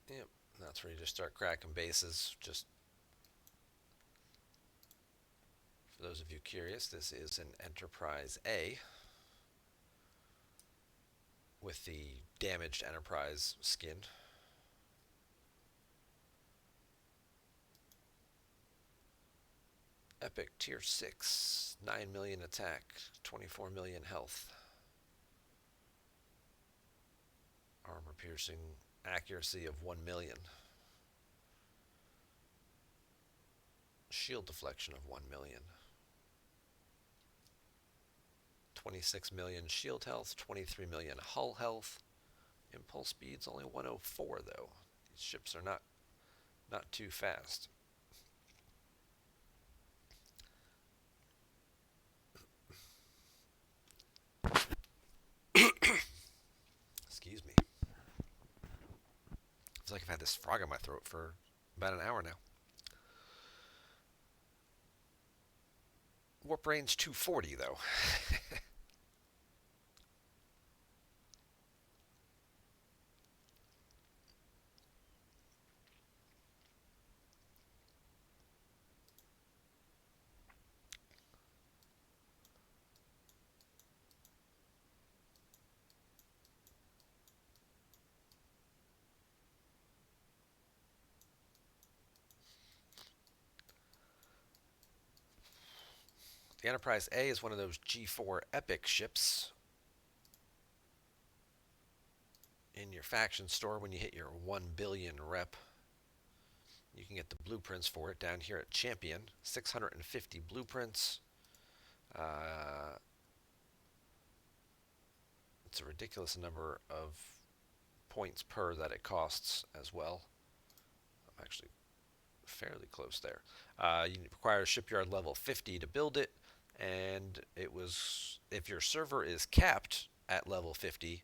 yep, that's where you just start cracking bases. Just for those of you curious, this is an Enterprise A with the damaged Enterprise skin. Epic tier 6, 9 million attack, 24 million health. Armor piercing accuracy of 1 million. Shield deflection of 1 million. 26 million shield health, 23 million hull health. Impulse speed's only 104 though. These ships are not too fast. Excuse me. It's like I've had this frog in my throat for about an hour now. Warp range 240 though. The Enterprise A is one of those G4 Epic ships in your faction store. When you hit your 1 billion rep, you can get the blueprints for it down here at Champion. 650 blueprints. It's a ridiculous number of points per that it costs as well. I'm actually fairly close there. You require shipyard level 50 to build it, and it was, if your server is capped at level 50,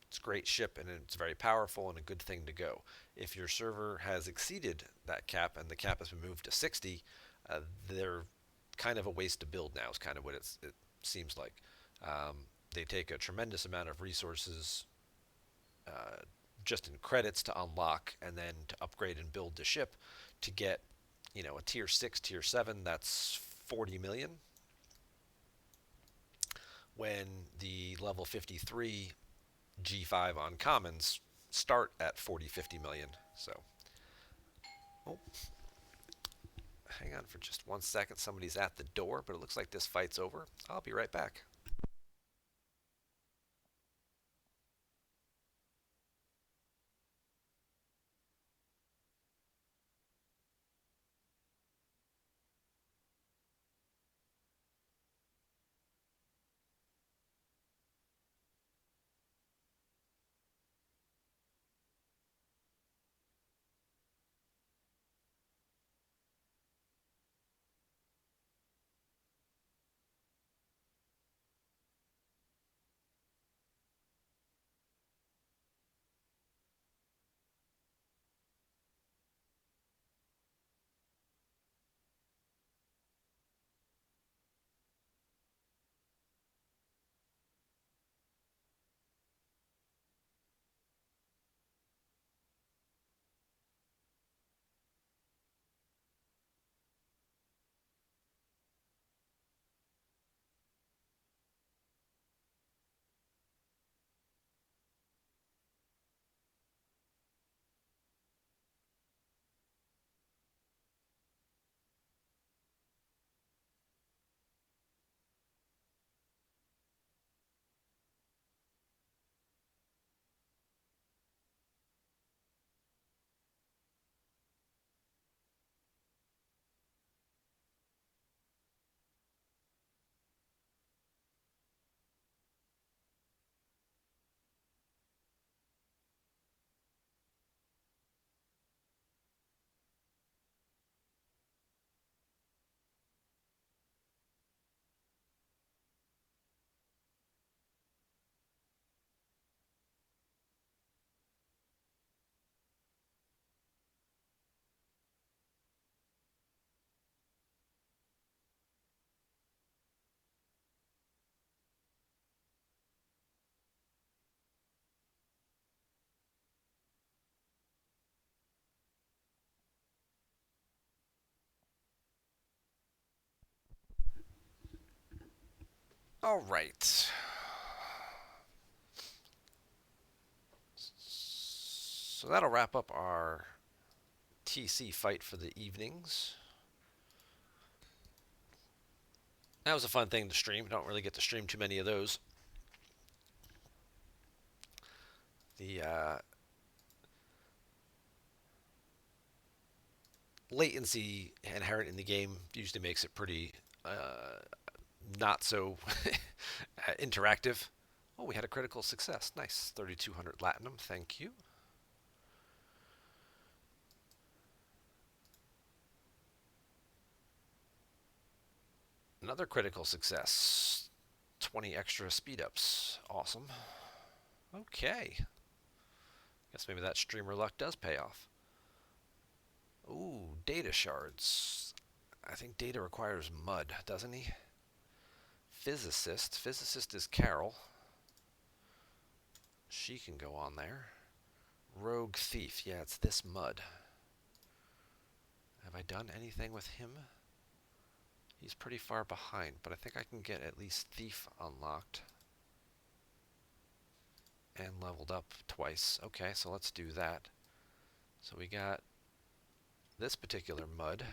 it's a great ship and it's very powerful and a good thing to go. If your server has exceeded that cap and the cap has been moved to 60, they're kind of a waste to build now, is kind of what it seems like. They take a tremendous amount of resources just in credits to unlock and then to upgrade and build the ship to get, a tier 6, tier 7, that's 40 million. When the level 53 G5 uncommons start at 40, 50 million. So, oh, hang on for just 1 second. Somebody's at the door, but it looks like this fight's over. I'll be right back. All right. So that'll wrap up our TC fight for the evenings. That was a fun thing to stream. Don't really get to stream too many of those. The latency inherent in the game usually makes it pretty not so interactive. Oh, we had a critical success. Nice. 3,200 Latinum. Thank you. Another critical success. 20 extra speed ups. Awesome. Okay. Guess maybe that streamer luck does pay off. Ooh, data shards. I think data requires mud, doesn't he? Physicist. Physicist is Carol. She can go on there. Rogue thief. Yeah, it's this mud. Have I done anything with him? He's pretty far behind, but I think I can get at least thief unlocked. And leveled up twice. Okay, so let's do that. So we got this particular mud.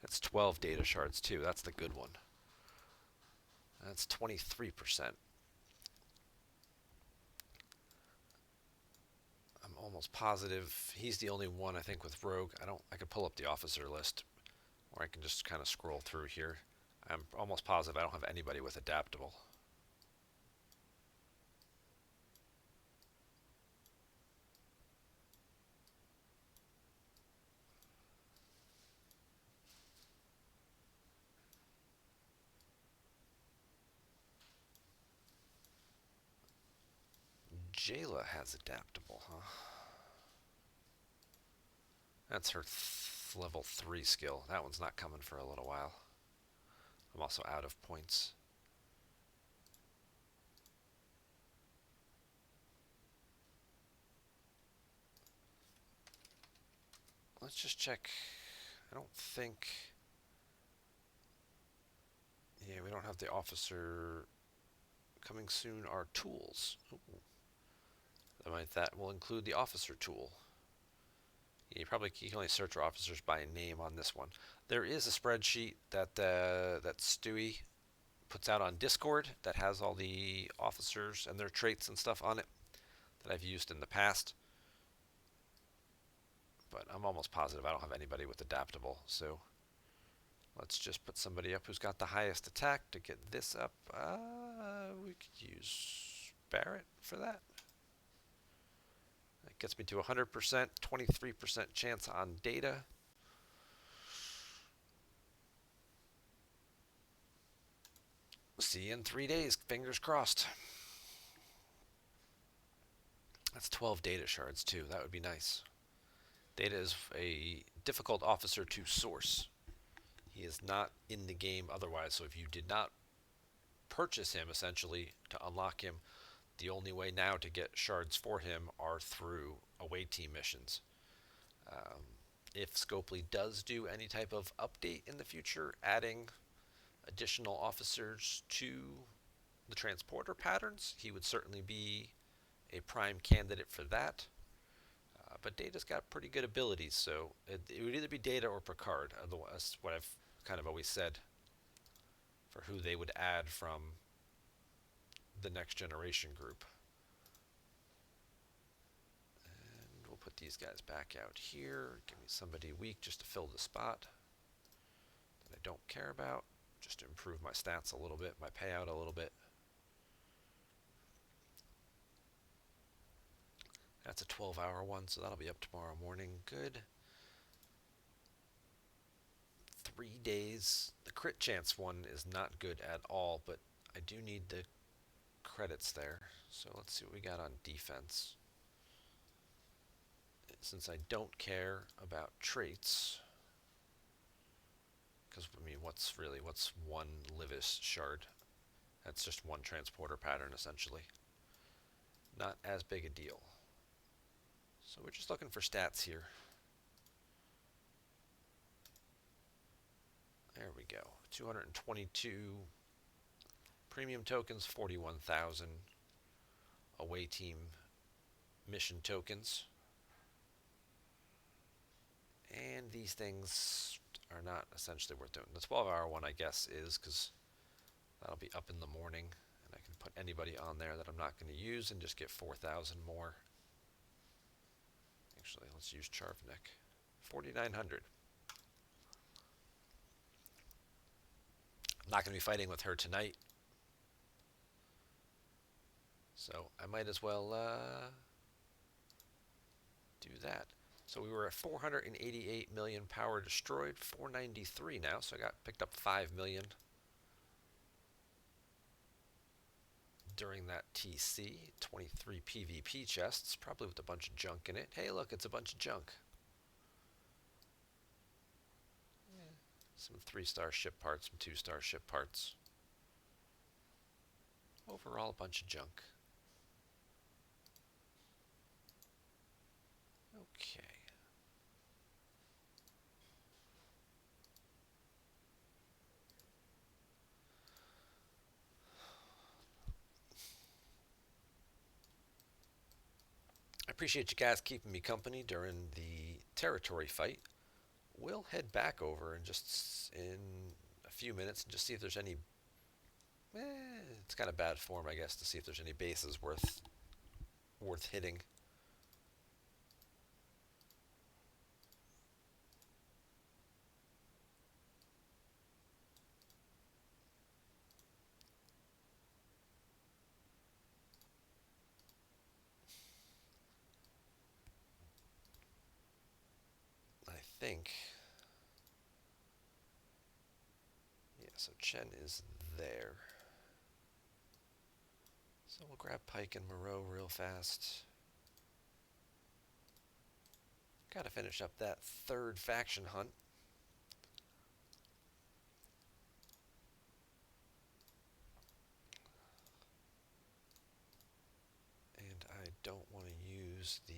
That's 12 data shards too. That's the good one. That's 23%. I'm almost positive he's the only one I think with Rogue. I could pull up the officer list, or I can just kind of scroll through here. I'm almost positive I don't have anybody with adaptable. Jayla has adaptable, huh? That's her level 3 skill. That one's not coming for a little while. I'm also out of points. Let's just check. I don't think. Yeah, we don't have the officer. Coming soon are tools. Ooh. That will include the officer tool. Yeah, you can only search for officers by name on this one. There is a spreadsheet that Stewie puts out on Discord that has all the officers and their traits and stuff on it that I've used in the past. But I'm almost positive I don't have anybody with adaptable. So let's just put somebody up who's got the highest attack to get this up. We could use Barrett for that. That gets me to 100%, 23% chance on data. See you in 3 days. Fingers crossed. That's 12 data shards, too. That would be nice. Data is a difficult officer to source. He is not in the game otherwise, so if you did not purchase him, essentially, to unlock him, the only way now to get shards for him are through away team missions. Um, if Scopely does do any type of update in the future, adding additional officers to the transporter patterns, he would certainly be a prime candidate for that. But Data's got pretty good abilities, so it would either be Data or Picard. Otherwise, what I've kind of always said for who they would add from the next generation group. And we'll put these guys back out here. Give me somebody weak just to fill the spot that I don't care about, just to improve my stats a little bit, my payout a little bit. That's a 12-hour one, so that'll be up tomorrow morning. Good. 3 days. The crit chance one is not good at all, but I do need the credits there. So let's see what we got on defense. Since I don't care about traits, because I mean, what's one Livis shard? That's just one transporter pattern essentially. Not as big a deal. So we're just looking for stats here. There we go. 222 premium tokens, 41,000 away team mission tokens. And these things are not essentially worth doing. The 12-hour one, I guess, is, because that'll be up in the morning, and I can put anybody on there that I'm not going to use and just get 4,000 more. Actually, let's use Charvnik. 4,900. I'm not going to be fighting with her tonight, so I might as well do that. So we were at 488 million power destroyed, 493 now, so I got picked up 5 million during that TC. 23 PvP chests, probably with a bunch of junk in it. Hey, look, it's a bunch of junk. Yeah. Some 3-star ship parts, some 2-star ship parts. Overall, a bunch of junk. Okay. I appreciate you guys keeping me company during the territory fight. We'll head back over in a few minutes and just see if there's any It's kind of bad form, I guess, to see if there's any bases worth hitting. I think. Yeah, so Chen is there. So we'll grab Pike and Moreau real fast. Gotta finish up that third faction hunt. And I don't want to use the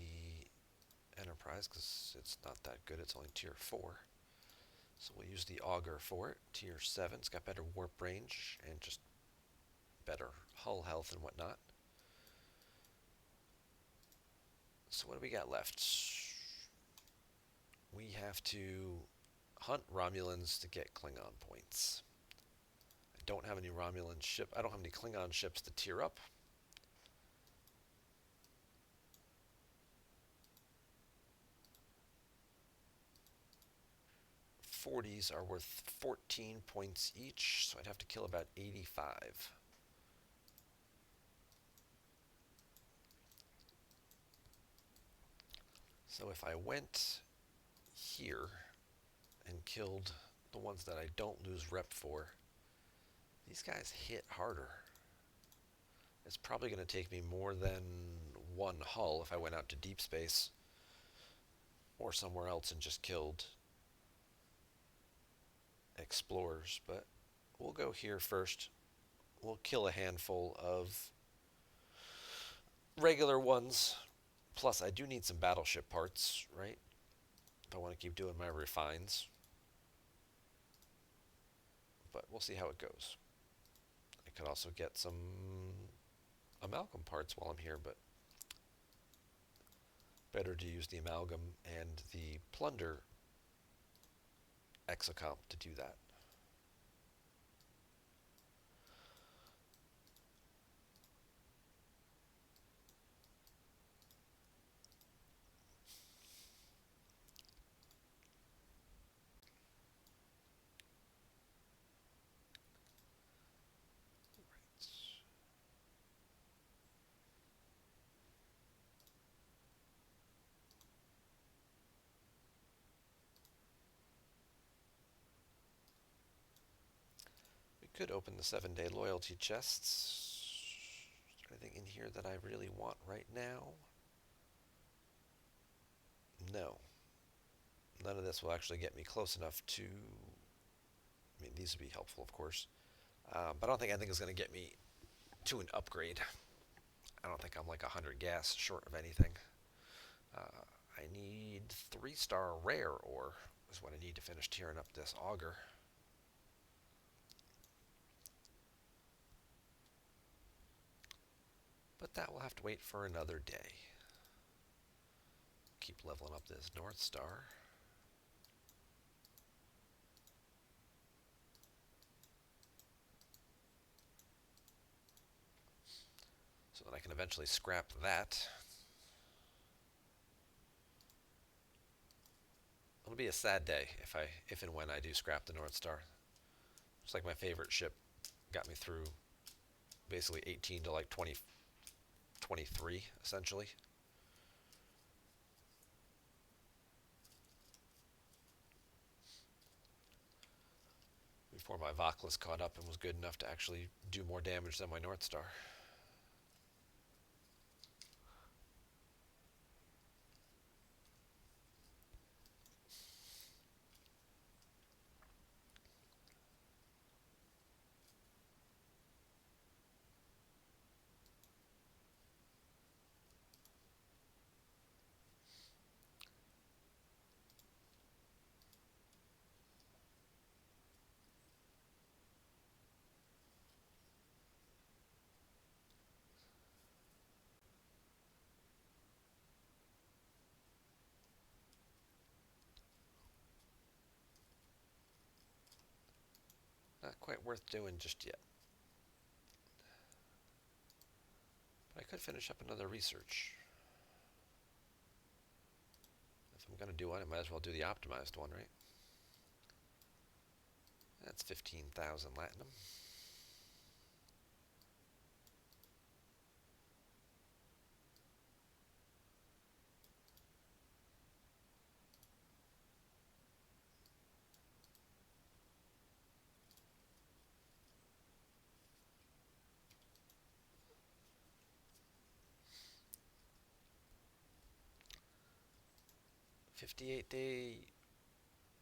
Enterprise because it's not that good. It's only tier 4. So we'll use the Augur for it. Tier 7. It's got better warp range and just better hull health and whatnot. So what do we got left? We have to hunt Romulans to get Klingon points. I don't have any Romulan ship. I don't have any Klingon ships to tier up. '40s are worth 14 points each, so I'd have to kill about 85. So if I went here and killed the ones that I don't lose rep for, these guys hit harder. It's probably going to take me more than one hull if I went out to deep space or somewhere else and just killed explorers, but we'll go here first. We'll kill a handful of regular ones. Plus, I do need some battleship parts, right? If I want to keep doing my refines. But we'll see how it goes. I could also get some amalgam parts while I'm here, but better to use the amalgam and the plunder exocomp to do that. We could open the 7-day loyalty chests. Is there anything in here that I really want right now? No. None of this will actually get me close enough to... I mean, these would be helpful, of course. But I don't think anything is going to get me to an upgrade. I don't think I'm like 100 gas short of anything. I need 3-star rare ore is what I need to finish tearing up this auger. But that will have to wait for another day. Keep leveling up this North Star. So that I can eventually scrap that. It'll be a sad day if and when I do scrap the North Star. It's like my favorite ship got me through basically 18 to like 20, 23 essentially. Before my Voklis caught up and was good enough to actually do more damage than my North Star. Not quite worth doing just yet. could finish up another research. If I'm going to do one, I might as well do the optimized one, right? That's 15,000 latinum. $58-day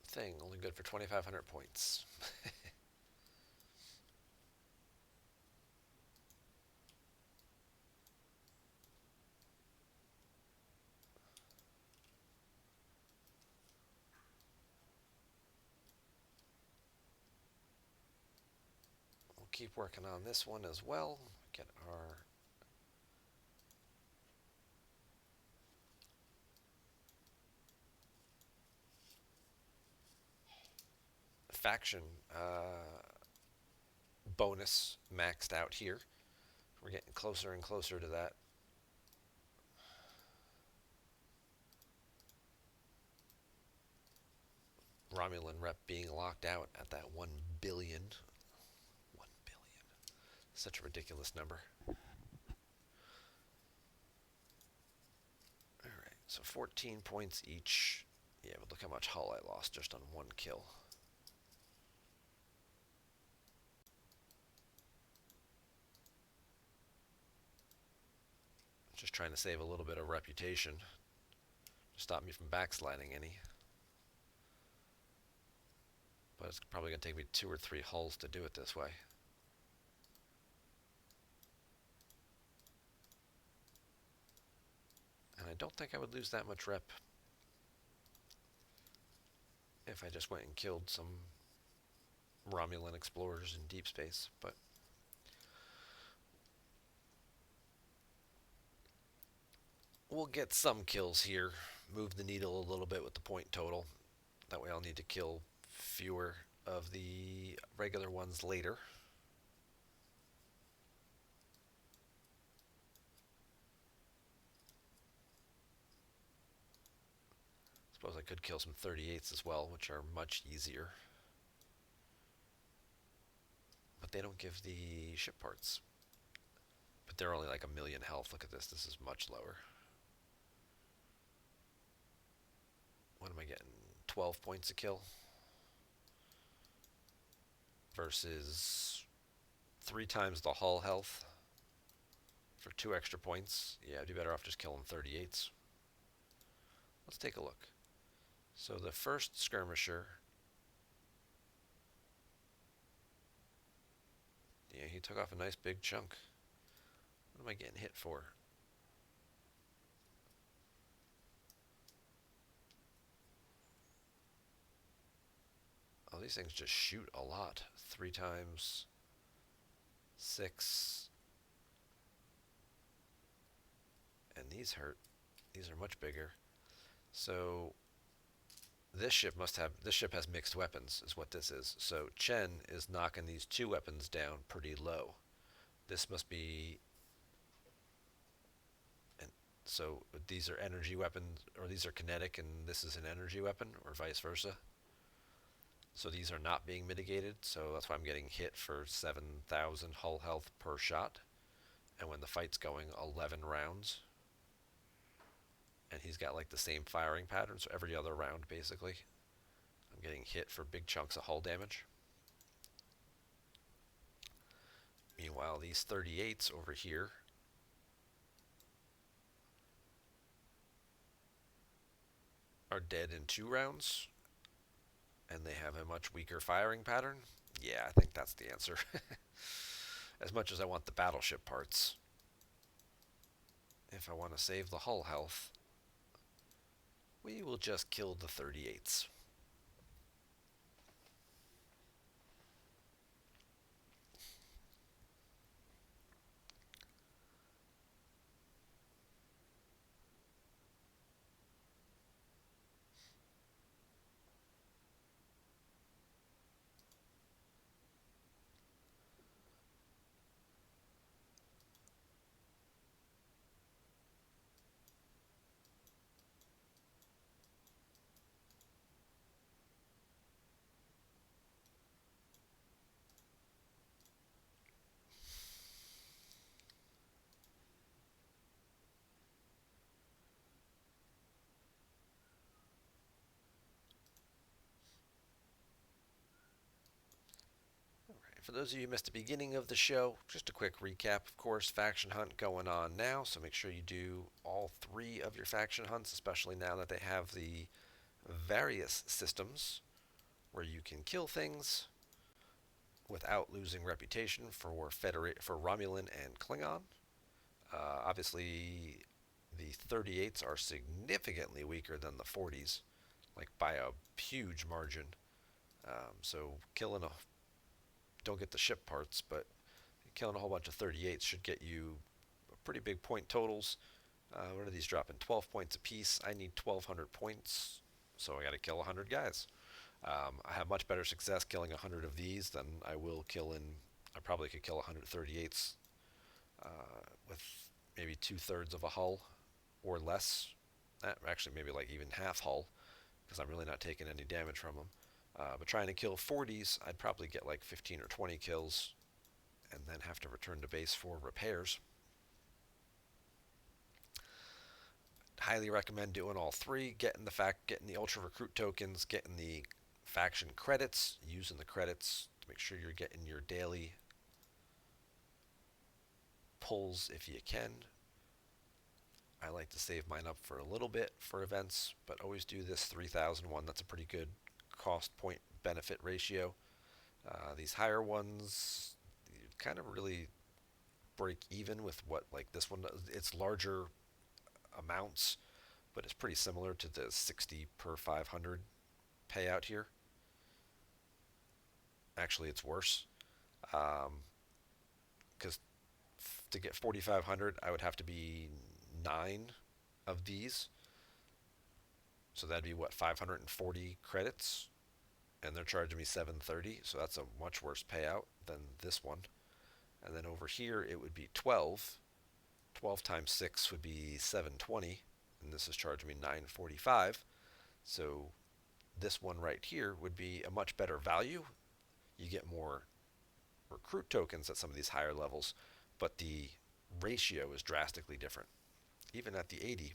thing, only good for 2,500 points. We'll keep working on this one as well. Get our faction bonus maxed out here. We're getting closer and closer to that. Romulan rep being locked out at that 1 billion. 1 billion. Such a ridiculous number. Alright, so 14 points each. Yeah, but look how much hull I lost just on one kill. Just trying to save a little bit of reputation to stop me from backsliding any. But it's probably going to take me 2 or 3 hulls to do it this way. And I don't think I would lose that much rep if I just went and killed some Romulan explorers in deep space, but we'll get some kills here, move the needle a little bit with the point total. That way I'll need to kill fewer of the regular ones later. Suppose I could kill some 38s as well, which are much easier. But they don't give the ship parts. But they're only like 1,000,000 health. Look at this. This is much lower. What am I getting? 12 points a kill versus 3 times the hull health for 2 extra points. Yeah, I'd be better off just killing 38s. Let's take a look. So the first skirmisher, yeah, he took off a nice big chunk. What am I getting hit for? Oh, these things just shoot a lot. 3 times 6. And these hurt. These are much bigger. So this ship has mixed weapons, is what this is. So Chen is knocking these 2 weapons down pretty low. This must be, and so these are energy weapons, or these are kinetic, and this is an energy weapon, or vice versa. So these are not being mitigated, so that's why I'm getting hit for 7,000 hull health per shot. And when the fight's going, 11 rounds. And he's got like the same firing pattern, so every other round basically I'm getting hit for big chunks of hull damage. Meanwhile, these 38s over here are dead in 2 rounds, and they have a much weaker firing pattern. Yeah, I think that's the answer. As much as I want the battleship parts, if I want to save the hull health, we will just kill the 38s. For those of you who missed the beginning of the show, just a quick recap. Of course, faction hunt going on now, so make sure you do all three of your faction hunts, especially now that they have the various systems where you can kill things without losing reputation for Romulan and Klingon. Obviously, the 38s are significantly weaker than the 40s, like by a huge margin. So killing a don't get the ship parts, but killing a whole bunch of 38s should get you pretty big point totals. What are these dropping? 12 points apiece. I need 1,200 points, so I got to kill 100 guys. I have much better success killing 100 of these than I will killing. I probably could kill 138s with maybe 2/3 of a hull or less. Actually, maybe like even half hull, because I'm really not taking any damage from them. But trying to kill 40s, I'd probably get like 15 or 20 kills and then have to return to base for repairs. Highly recommend doing all three, getting the ultra recruit tokens, getting the faction credits, using the credits to make sure you're getting your daily pulls if you can. I like to save mine up for a little bit for events, but always do this 3,001. That's a pretty good cost point benefit ratio. These higher ones kind of really break even with what like this one. It's larger amounts, but it's pretty similar to the 60 per 500 payout here. Actually, it's worse because to get 4,500, I would have to be 9 of these. So that'd be what, 540 credits, and they're charging me 730. So that's a much worse payout than this one. And then over here, it would be 12. 12 times 6 would be 720, and this is charging me 945. So this one right here would be a much better value. You get more recruit tokens at some of these higher levels, but the ratio is drastically different. Even at the 80,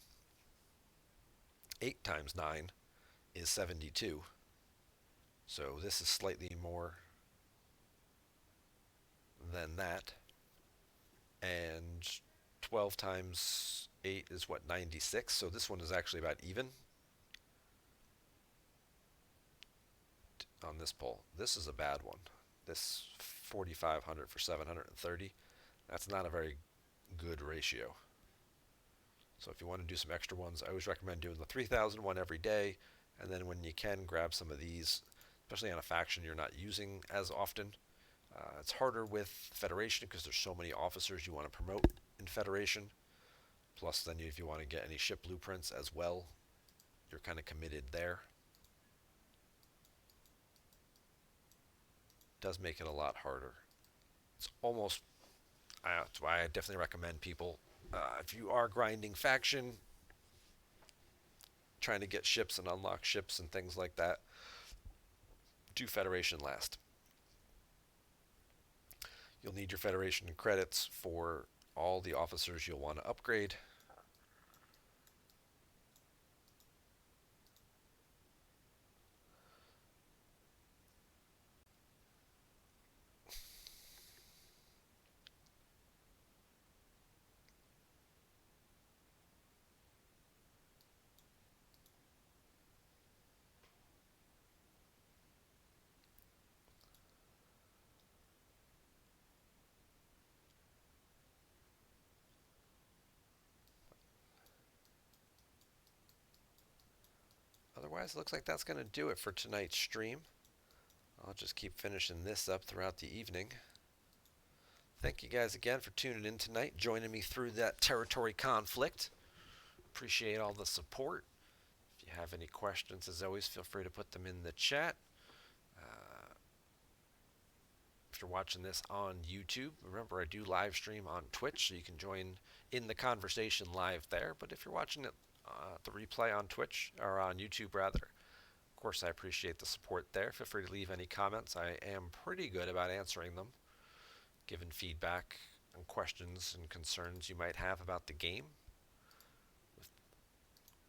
8 times 9 is 72. So this is slightly more than that. And 12 times 8 is what, 96? So this one is actually about even on this poll. This is a bad one. This 4,500 for 730, that's not a very good ratio. So if you want to do some extra ones, I always recommend doing the 3,000 one every day, and then when you can, grab some of these, especially on a faction you're not using as often. It's harder with Federation because there's so many officers you want to promote in Federation. Plus, then if you want to get any ship blueprints as well, you're kind of committed there. It does make it a lot harder. It's almost, that's why I definitely recommend people, if you are grinding faction, trying to get ships and unlock ships and things like that, do Federation last. You'll need your Federation credits for all the officers you'll want to upgrade. Otherwise, it looks like that's going to do it for tonight's stream. I'll just keep finishing this up throughout the evening. Thank you guys again for tuning in tonight, joining me through that territory conflict. Appreciate all the support. If you have any questions, as always, feel free to put them in the chat. If you're watching this on YouTube, remember I do live stream on Twitch, so you can join in the conversation live there. But if you're watching it the replay on Twitch, or on YouTube rather, of course I appreciate the support there. Feel free to leave any comments. I am pretty good about answering them, giving feedback and questions and concerns you might have about the game. With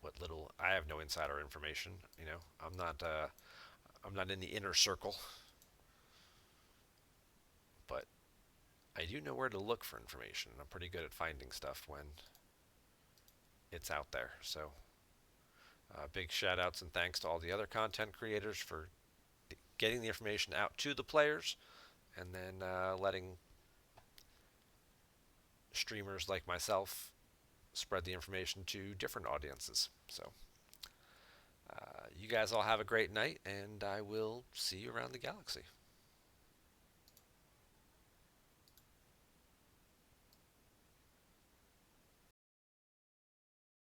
what little I have, no insider information. You know, I'm not in the inner circle. but I do know where to look for information. I'm pretty good at finding stuff when it's out there. So big shout outs and thanks to all the other content creators for getting the information out to the players and then letting streamers like myself spread the information to different audiences. So you guys all have a great night, and I will see you around the galaxy.